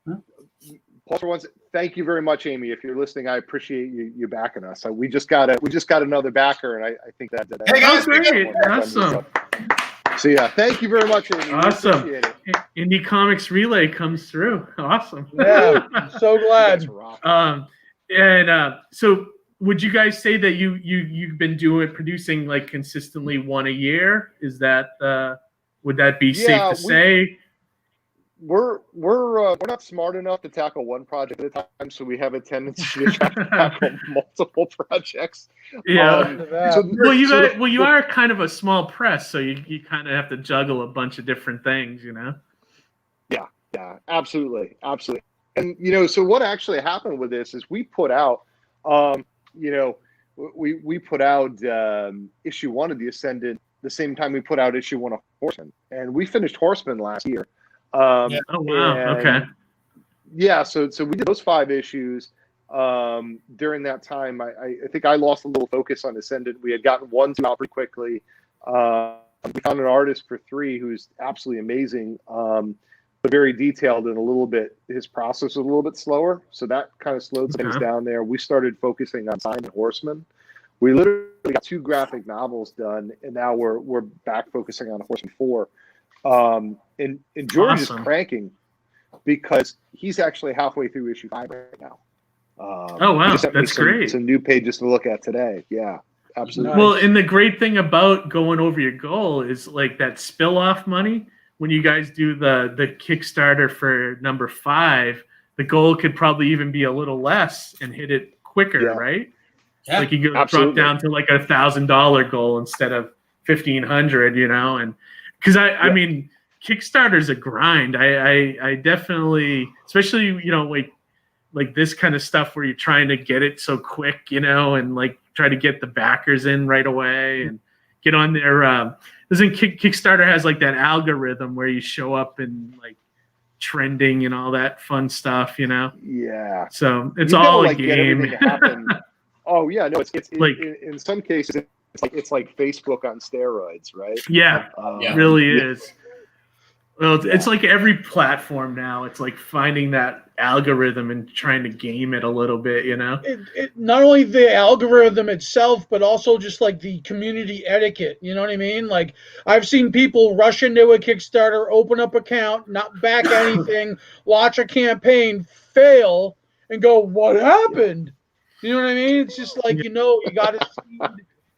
Paul, for once, thank you very much, Amy. If you're listening, I appreciate you backing us. We just got another backer, and I think that. Hey guys, great, awesome. So yeah, thank you very much, Amy. Awesome. Indie Comics Relay comes through. Awesome. Yeah, I'm so glad. So would you guys say that you've been producing like consistently one a year? Is that would that be safe to say? We're not smart enough to tackle one project at a time, so we have a tendency to tackle multiple projects. Yeah. You are kind of a small press, so you kind of have to juggle a bunch of different things, Yeah, absolutely. And so what actually happened with this is we put out, we put out issue 1 of the Ascendant the same time we put out issue 1 of Horseman, and we finished Horseman last year. Oh wow! Okay. Yeah, so we did those 5 issues. During that time, I think I lost a little focus on Ascendant. We had gotten 1 out pretty quickly. We found an artist for 3 who's absolutely amazing, but very detailed and a little bit. His process was a little bit slower, so that kind of slowed things down there. We started focusing on Sign Horseman. We literally got 2 graphic novels done, and now we're back focusing on Horseman 4. And George is cranking because he's actually halfway through issue 5 right now. Oh wow, that's great! Some new pages to look at today. Yeah, absolutely. Well, and the great thing about going over your goal is like that spill off money. When you guys do the Kickstarter for number 5, the goal could probably even be a little less and hit it quicker, right? Yeah, like you could drop down to like $1,000 goal instead of $1,500, and because I mean, Kickstarter's a grind. I definitely, especially like this kind of stuff where you're trying to get it so quick, and like try to get the backers in right away and get on their. Doesn't Kickstarter has like that algorithm where you show up in like trending and all that fun stuff, Yeah. So it's all a game. Oh yeah, no, it's like in some cases it's like Facebook on steroids, right? Yeah, it really is. Well, it's like every platform now. It's like finding that algorithm and trying to game it a little bit, It not only the algorithm itself, but also just like the community etiquette. You know what I mean? Like I've seen people rush into a Kickstarter, open up account, not back anything, launch a campaign, fail, and go, "What happened?" You know what I mean? It's just like you got to see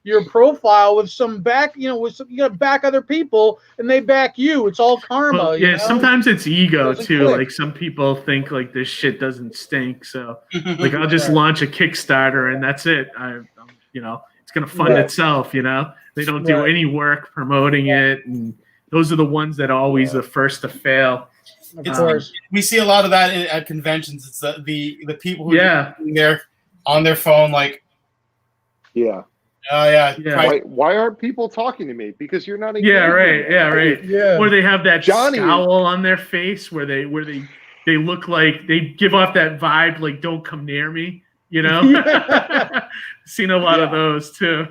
your profile with some back, you got to back other people and they back you. It's all karma. Well, yeah, sometimes it's ego too. Click. Like some people think like this shit doesn't stink, so like I'll just launch a Kickstarter and that's it. It's gonna fund itself. They don't do any work promoting it, and those are the ones that are always the first to fail. Of course, we see a lot of that at conventions. It's the people who are there on their phone, like Oh yeah. Why aren't people talking to me? Because you're not. Yeah, right. Yeah, right. Yeah. Or they have that scowl on their face where they look like they give off that vibe like "Don't come near me." Seen a lot of those too.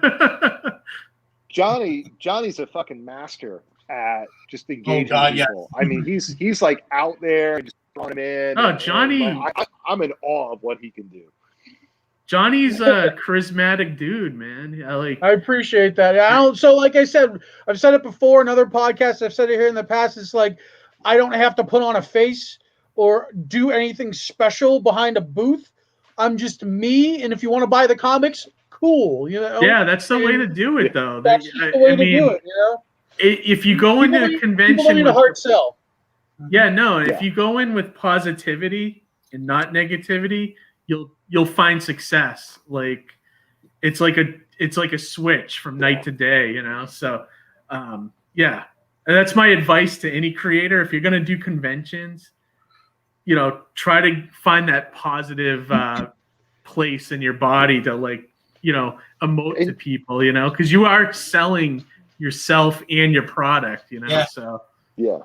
Johnny's a fucking master at just engaging people. I mean, he's like out there and just throwing them in. Oh, Johnny! I'm in awe of what he can do. Johnny's a charismatic dude, man. I appreciate that. I don't. So, like I said, I've said it before in other podcasts. I've said it here in the past. It's like I don't have to put on a face or do anything special behind a booth. I'm just me, and if you want to buy the comics, cool. You know. Yeah, that's the way to do it, though. That's just the way to do it. You know. If you go into a convention, people don't need a hard sell. Yeah, no. If you go in with positivity and not negativity, you'll find success. Like it's like a switch from night to day, you know. So yeah, and that's my advice to any creator. If you're gonna do conventions, you know, try to find that positive place in your body to, like, you know, emote to people, you know, because you are selling yourself and your product, you know. Yeah. So yeah,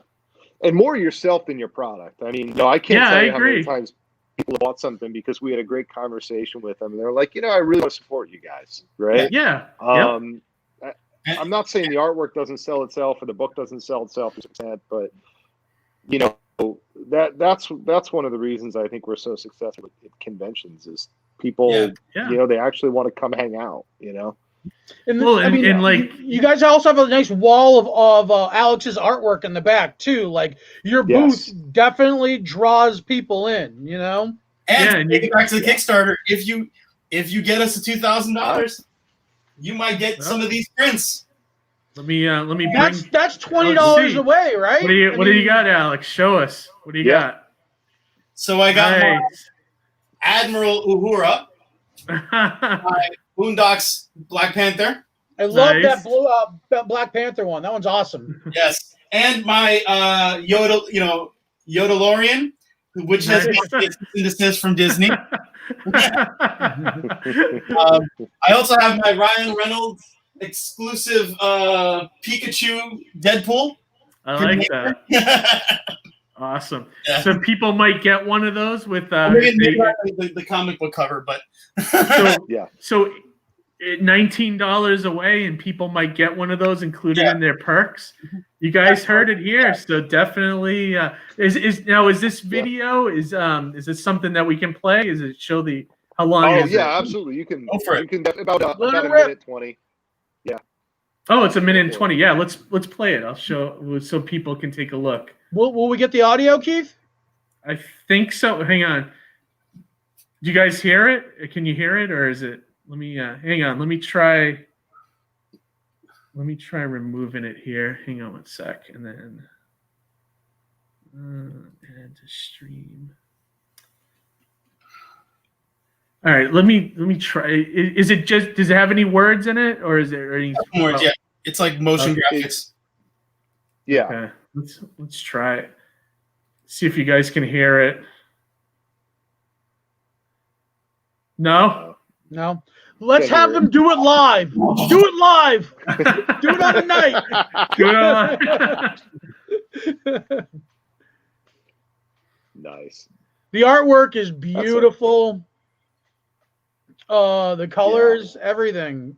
and more yourself than your product. I mean, no, I can't tell you how many times people bought something because we had a great conversation with them, and they're like, you know, I really want to support you guys, right? Yeah. I'm not saying the artwork doesn't sell itself or the book doesn't sell itself, but you know, that's one of the reasons I think we're so successful at conventions is people, you know, they actually want to come hang out, you know. And like you guys also have a nice wall of Alex's artwork in the back too. Like your booth definitely draws people in, you know. And take it back to the Kickstarter. If you get us to $2,000, you might get some of these prints. Let me bring. That's $20 away, right? What do you got, Alex? Show us. What do you got? So I got my Admiral Uhura. My Boondocks Black Panther. I love that Black Panther one. That one's awesome. Yes, and my Yodalorian, which has desist from Disney. I also have my Ryan Reynolds exclusive Pikachu Deadpool. I like that. Awesome. Yeah. So people might get one of those with the comic book cover, but so $19 away, and people might get one of those included in their perks. You guys heard it here, so definitely. Is this video is this something that we can play? Is it show the how long? Oh is it? Absolutely. You can go for it. You can about a minute 20. Yeah. Oh, it's a minute and 20. Yeah, let's play it. I'll show so people can take a look. Will we get the audio, Keith? I think so. Hang on. Do you guys hear it? Can you hear it, or is it? Let me hang on. Let me try removing it here. Hang on one sec, and then add to stream. All right. Let me try. Is it just? Does it have any words in it, or is there any words? Yeah, it's like motion graphics. Yeah. Okay. Let's try it. See if you guys can hear it. No. Let's have them do it live. Do it live. Do it on the night. Do it on. Nice. The artwork is beautiful. The colors, everything.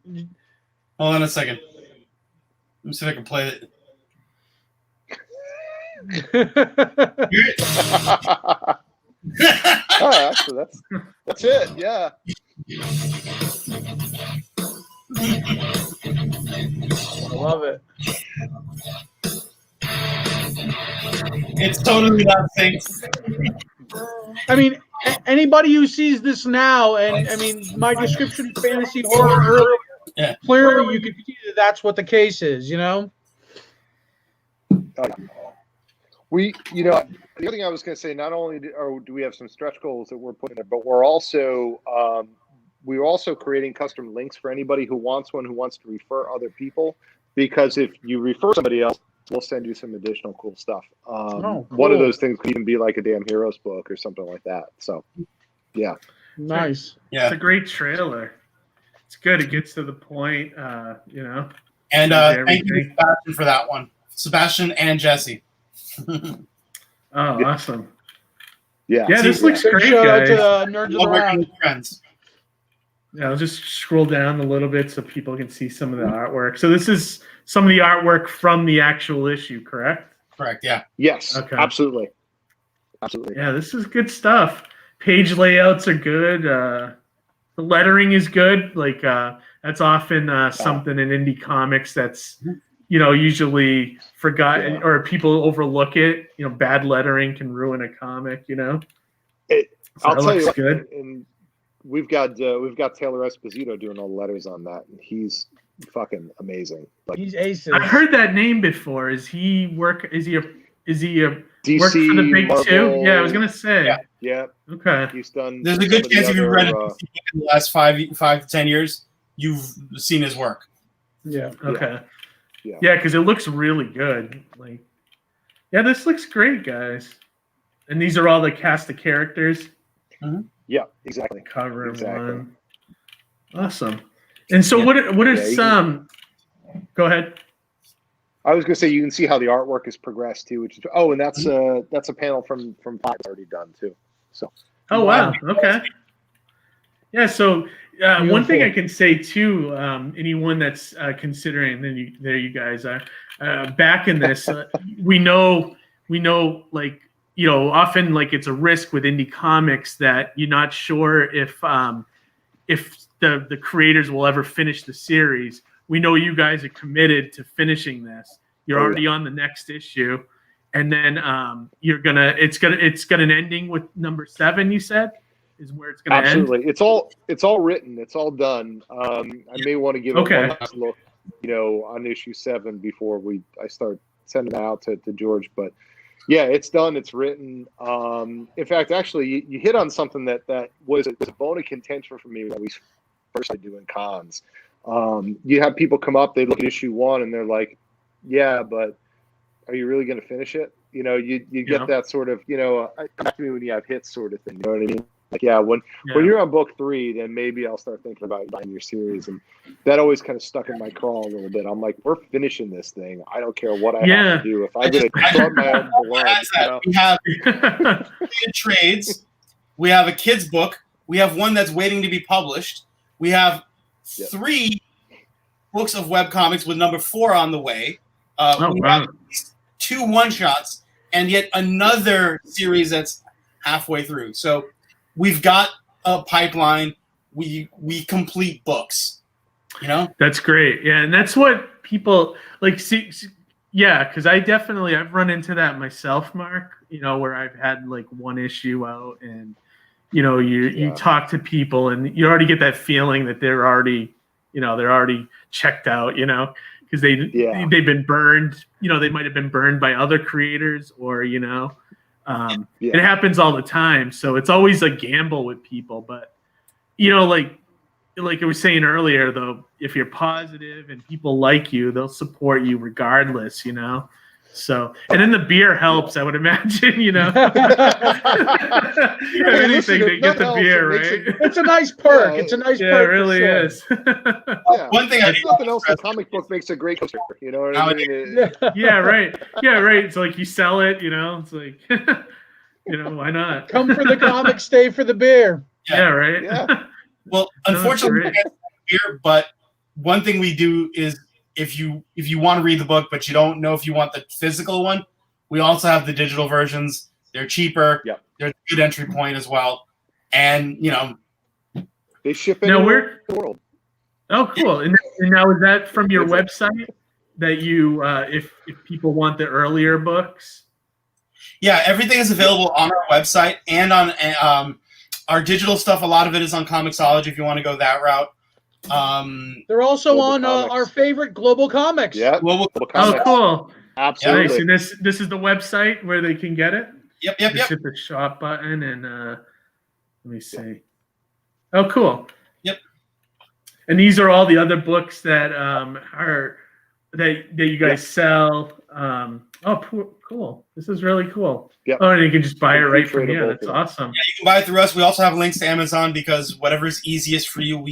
Hold on a second. Let me see if I can play it. Actually, that's it. Yeah. I love it. It's totally not safe. I mean, anybody who sees this now, and I mean, my description of fantasy horror earlier, clearly you can see that that's what the case is, you know? The other thing I was going to say, not only do we have some stretch goals that we're putting in, but we're also creating custom links for anybody who wants one, who wants to refer other people, because if you refer somebody else, we'll send you some additional cool stuff. Cool. One of those things could even be like a damn Heroes book or something like that. So, yeah. Nice. Yeah. It's a great trailer. It's good. It gets to the point, you know. And thank you, Sebastian, for that one. Sebastian and Jesse. Awesome. Yeah. Yeah, this looks great, shout guys. out to Nerds of the Round. Friends. Yeah, I'll just scroll down a little bit so people can see some of the artwork. So this is some of the artwork from the actual issue, correct? Correct, yeah. Yes, okay. Absolutely. Yeah, this is good stuff. Page layouts are good. the lettering is good. Like that's often something in indie comics that's usually forgotten or people overlook it. Bad lettering can ruin a comic. I'll tell you, good. And we've got Taylor Esposito doing all the letters on that, and he's fucking amazing. Like, he's aces. I've heard that name before. Is he a DC, work for the big Marvel, two? Yeah, I was gonna say. Yeah. Okay. He's done. There's a good chance if you've read it in the last 5 to 10 years, you've seen his work. Yeah. Okay. Yeah. Because it looks really good. Like, yeah, this looks great, guys. And these are all the cast of characters. Mm-hmm. Yeah, exactly. Cover one. Awesome. And so, what are some? Go ahead. I was going to say you can see how the artwork has progressed too, which is and that's a panel from Five already done too. So. Oh wow! Okay. Yeah. So one thing I can say too, anyone that's considering, there you guys are back in this. We know, like often like it's a risk with indie comics that you're not sure if the creators will ever finish the series. We know you guys are committed to finishing this. You're already on the next issue, and then it's got an ending with number 7. You said is where it's going to end. Absolutely, it's all written, it's all done. I may want to give it one last look, on issue 7 before I start sending it out to George. But yeah, it's done, it's written. In fact, actually, you hit on something that was a bone of contention for me when we first started doing cons. You have people come up, they look at issue 1, and they're like, "Yeah, but are you really going to finish it?" You get that sort of, come back to me when you have hits sort of thing. You know what I mean? Like, when you're on book 3, then maybe I'll start thinking about buying your series. And that always kind of stuck in my craw a little bit. I'm like, we're finishing this thing. I don't care what I have to do. If I'm going to start my own blood, we have trades. We have a kid's book. We have one that's waiting to be published. We have 3 books of webcomics with number 4 on the way. We have 2 one-shots and yet another series that's halfway through. So we've got a pipeline. We complete books. That's great. Yeah, and that's what people like see. Yeah, because I've run into that myself, Mark. Where I've had like one issue out, and you talk to people, and you already get that feeling that they're already checked out. Because they've been burned. They might have been burned by other creators, or it happens all the time. So it's always a gamble with people. But like I was saying earlier, though, if you're positive and people like you, they'll support you regardless. So, and then the beer helps, I would imagine, anything, they get the beer, right? It's a nice perk. It's a nice perk. It really is. One thing nothing else, the comic book makes a great coaster. You know what I mean? Yeah, right. It's like you sell it, it's like, why not? Come for the comic, stay for the beer. Yeah, right. Yeah. Well, unfortunately, we can't beer, but one thing we do is, if you want to read the book but you don't know if you want the physical one, we also have the digital versions. They're cheaper. Yeah. They're a good entry point as well. And they ship anywhere in the world. Oh, cool. And now, is that from your website that you if people want the earlier books? Yeah, everything is available on our website and on our digital stuff. A lot of it is on Comixology if you want to go that route. They're also Global on our favorite Global Comics. Yeah. Global Comics. Oh, cool. Absolutely. Nice. And this is the website where they can get it? Yep. Just hit the shop button and let me see. Oh, cool. Yep. And these are all the other books that that you guys sell. Cool. This is really cool. Yep. Oh, and you can just buy it right from here. That's awesome. Yeah, you can buy it through us. We also have links to Amazon because whatever is easiest for you,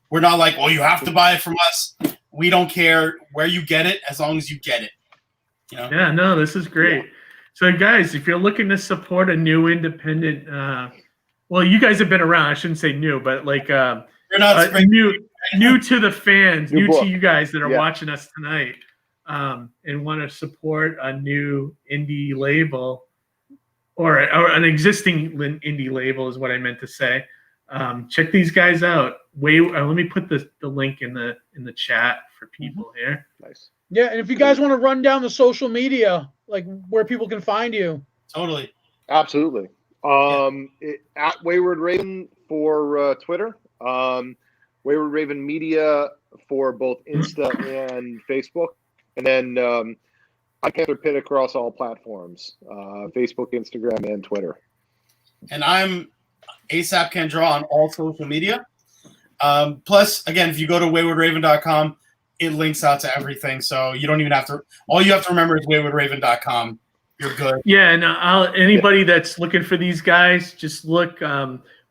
we're not like, well, you have to buy it from us. We don't care where you get it as long as you get it. Yeah, no, this is great. Yeah. So, guys, if you're looking to support a new independent, you guys have been around. I shouldn't say new, but like you're not new to the fans, new book. To you guys that are watching us tonight, and want to support a new indie label or an existing indie label is what I meant to say. check these guys out. Let me put the link in the chat for people here. Nice. Yeah, and if you guys want to run down the social media, like where people can find you. Totally. Absolutely. At Wayward Raven for Twitter. Wayward Raven Media for both Insta and Facebook. And then I Panther Pit across all platforms, Facebook, Instagram, and Twitter. And I'm ASAP Can Draw on all social media. Plus, again, if you go to waywardraven.com, it links out to everything. So you don't even have to – all you have to remember is waywardraven.com. You're good. Yeah, and anybody that's looking for these guys, just look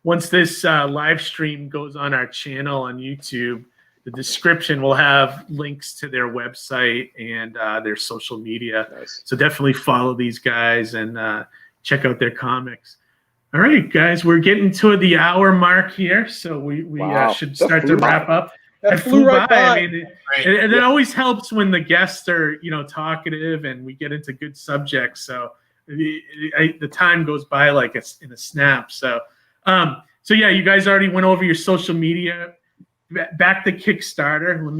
once this live stream goes on our channel on YouTube, the description will have links to their website and their social media. Nice. So definitely follow these guys and check out their comics. All right, guys, we're getting to the hour mark here, so we should start to wrap up. That flew right by. I mean, and it always helps when the guests are, talkative and we get into good subjects. So the time goes by like it's in a snap. So yeah, you guys already went over your social media. Back to Kickstarter. Let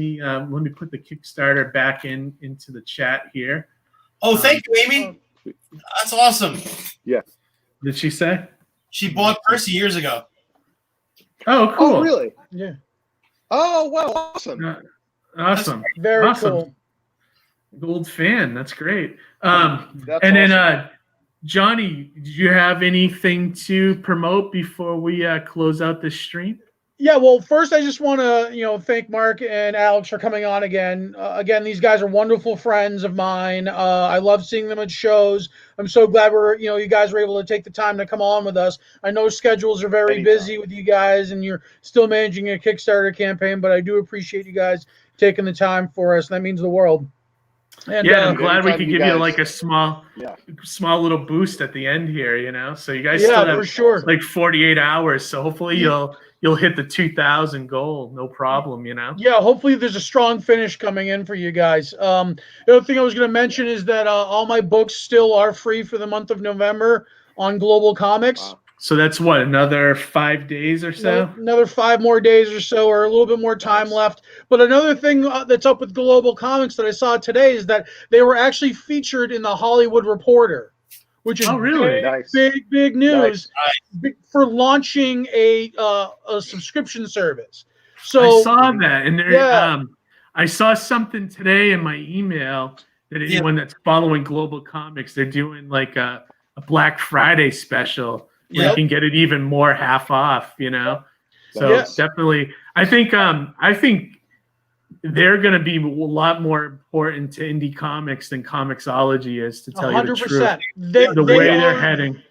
me put the Kickstarter back into the chat here. Oh, thank you, Amy. That's awesome. Yeah. Did she say? She bought Percy years ago. Oh, cool. Oh, really? Yeah. Oh, wow. Awesome. Awesome. Very awesome. cool. Gold fan. That's great. That's and awesome. then Johnny, do you have anything to promote before we close out this stream? Yeah, well, first I just want to, thank Mark and Alex for coming on again. Again, these guys are wonderful friends of mine. I love seeing them at shows. I'm so glad you guys were able to take the time to come on with us. I know schedules are very busy with you guys, and you're still managing a Kickstarter campaign, but I do appreciate you guys taking the time for us. That means the world. And, I'm glad we could give you like a small little boost at the end here, So you guys still have for sure. like 48 hours. So hopefully you'll hit the 2,000 goal, no problem, Yeah, hopefully there's a strong finish coming in for you guys. The other thing I was going to mention is that all my books still are free for the month of November on Global Comics. Wow. So that's what, another 5 days or so? Another 5 more days or so, or a little bit more time left. But another thing that's up with Global Comics that I saw today is that they were actually featured in the Hollywood Reporter, which is big news for launching a subscription service. So I saw that, and I saw something today in my email that anyone that's following Global Comics, they're doing like a Black Friday special. You can get it even more half off, So definitely, I think they're going to be a lot more important to indie comics than Comixology is, to tell 100%. You the truth. The way they're heading.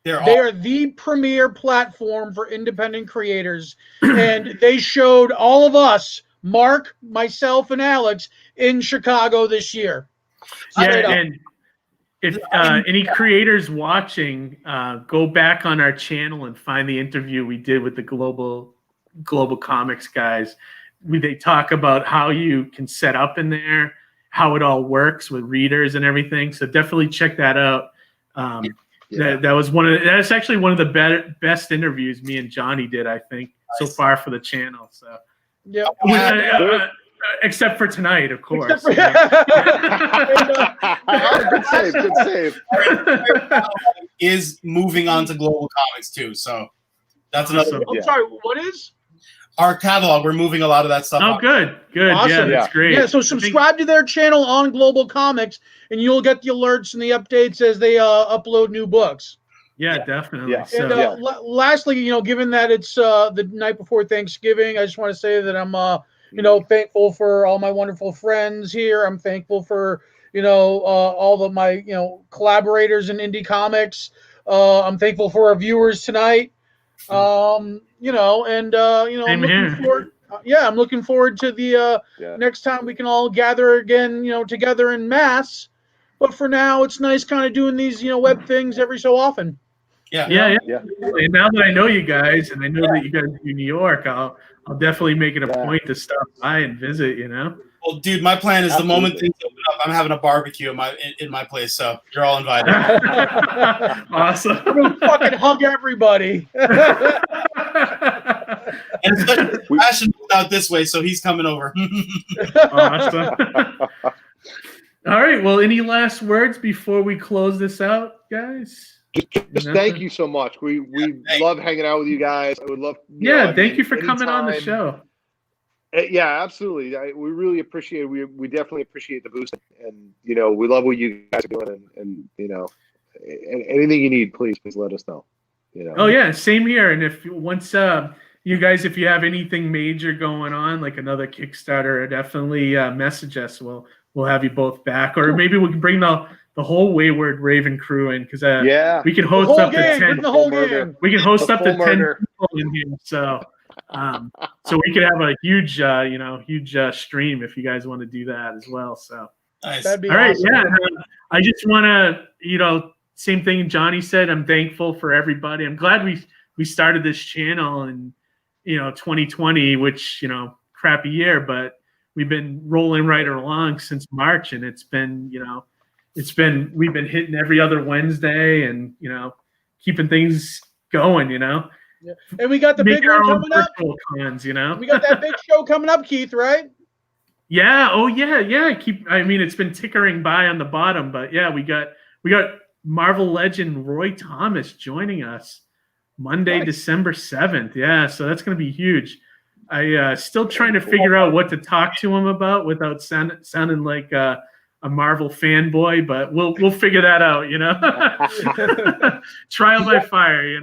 They are the premier platform for independent creators, and they showed all of us, Mark, myself, and Alex, in Chicago this year. And if any creators watching, go back on our channel and find the interview we did with the Global Comics guys. They talk about how you can set up in there, how it all works with readers and everything. So definitely check that out. That's actually one of the best interviews me and Johnny did, I think, so far for the channel. So except for tonight, of course. Good save. Is moving on to Global Comics too, so that's another. I'm sorry, what is? Our catalog. We're moving a lot of that stuff. Oh, good. Awesome. Yeah, that's great. Yeah, so subscribe to their channel on Global Comics, and you'll get the alerts and the updates as they upload new books. Yeah, definitely. Yeah. And lastly, given that it's the night before Thanksgiving, I just want to say that I'm thankful for all my wonderful friends here. I'm thankful for all of my collaborators in indie comics. I'm thankful for our viewers tonight. I'm looking forward to the next time we can all gather again, together in mass. But for now, it's nice kind of doing these, web things every so often. Yeah. And now that I know you guys, and I know that you guys do New York, I'll definitely make it a point to stop by and visit. Well, dude, my plan is the moment things open up, I'm having a barbecue in my place, so you're all invited. Awesome. I'm gonna fucking hug everybody. And especially Ashton moved out this way, so he's coming over. Awesome. All right. Well, any last words before we close this out, guys? Just thank you so much. We love hanging out with you guys. I would love. Thank you for coming on the show. Yeah, absolutely. We really appreciate it. We definitely appreciate the boost, and we love what you guys are doing, and anything you need, please let us know. Oh yeah, same here. And if you guys, if you have anything major going on, like another Kickstarter, definitely message us. We'll have you both back, or maybe we can bring the whole Wayward Raven crew in, because we can host up to 10. We can host up to 10 people in here. So we could have a huge stream if you guys want to do that as well. So nice. That'd be all right, awesome. yeah. I just want to, same thing Johnny said. I'm thankful for everybody. I'm glad we started this channel in 2020, which crappy year, but we've been rolling right along since March, and it's been we've been hitting every other Wednesday, and keeping things going. Yeah. And we got the big one coming up. Cons, We got that big show coming up, Keith, right? Yeah. Oh yeah. It's been tickering by on the bottom, but yeah, we got Marvel legend Roy Thomas joining us Monday, December 7th. Yeah, so that's going to be huge. I still trying to figure out what to talk to him about without sounding like a Marvel fanboy, but we'll figure that out. Trial by fire.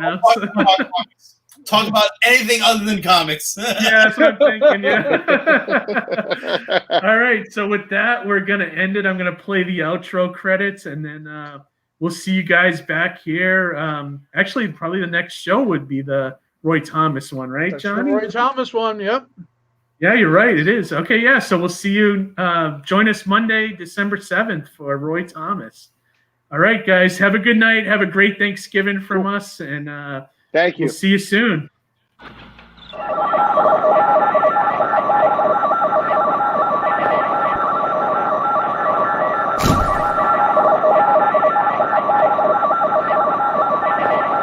Talk about anything other than comics. Yeah, that's what I'm thinking. Yeah. All right. So with that, we're gonna end it. I'm gonna play the outro credits, and then we'll see you guys back here. Actually, probably the next show would be the Roy Thomas one, right, That's Johnny? The Roy Thomas one. Yep. Yeah, you're right. It is. Okay. Yeah. So we'll see you. Join us Monday, December 7th for Roy Thomas. All right, guys. Have a good night. Have a great Thanksgiving from us, and thank you. We'll see you soon.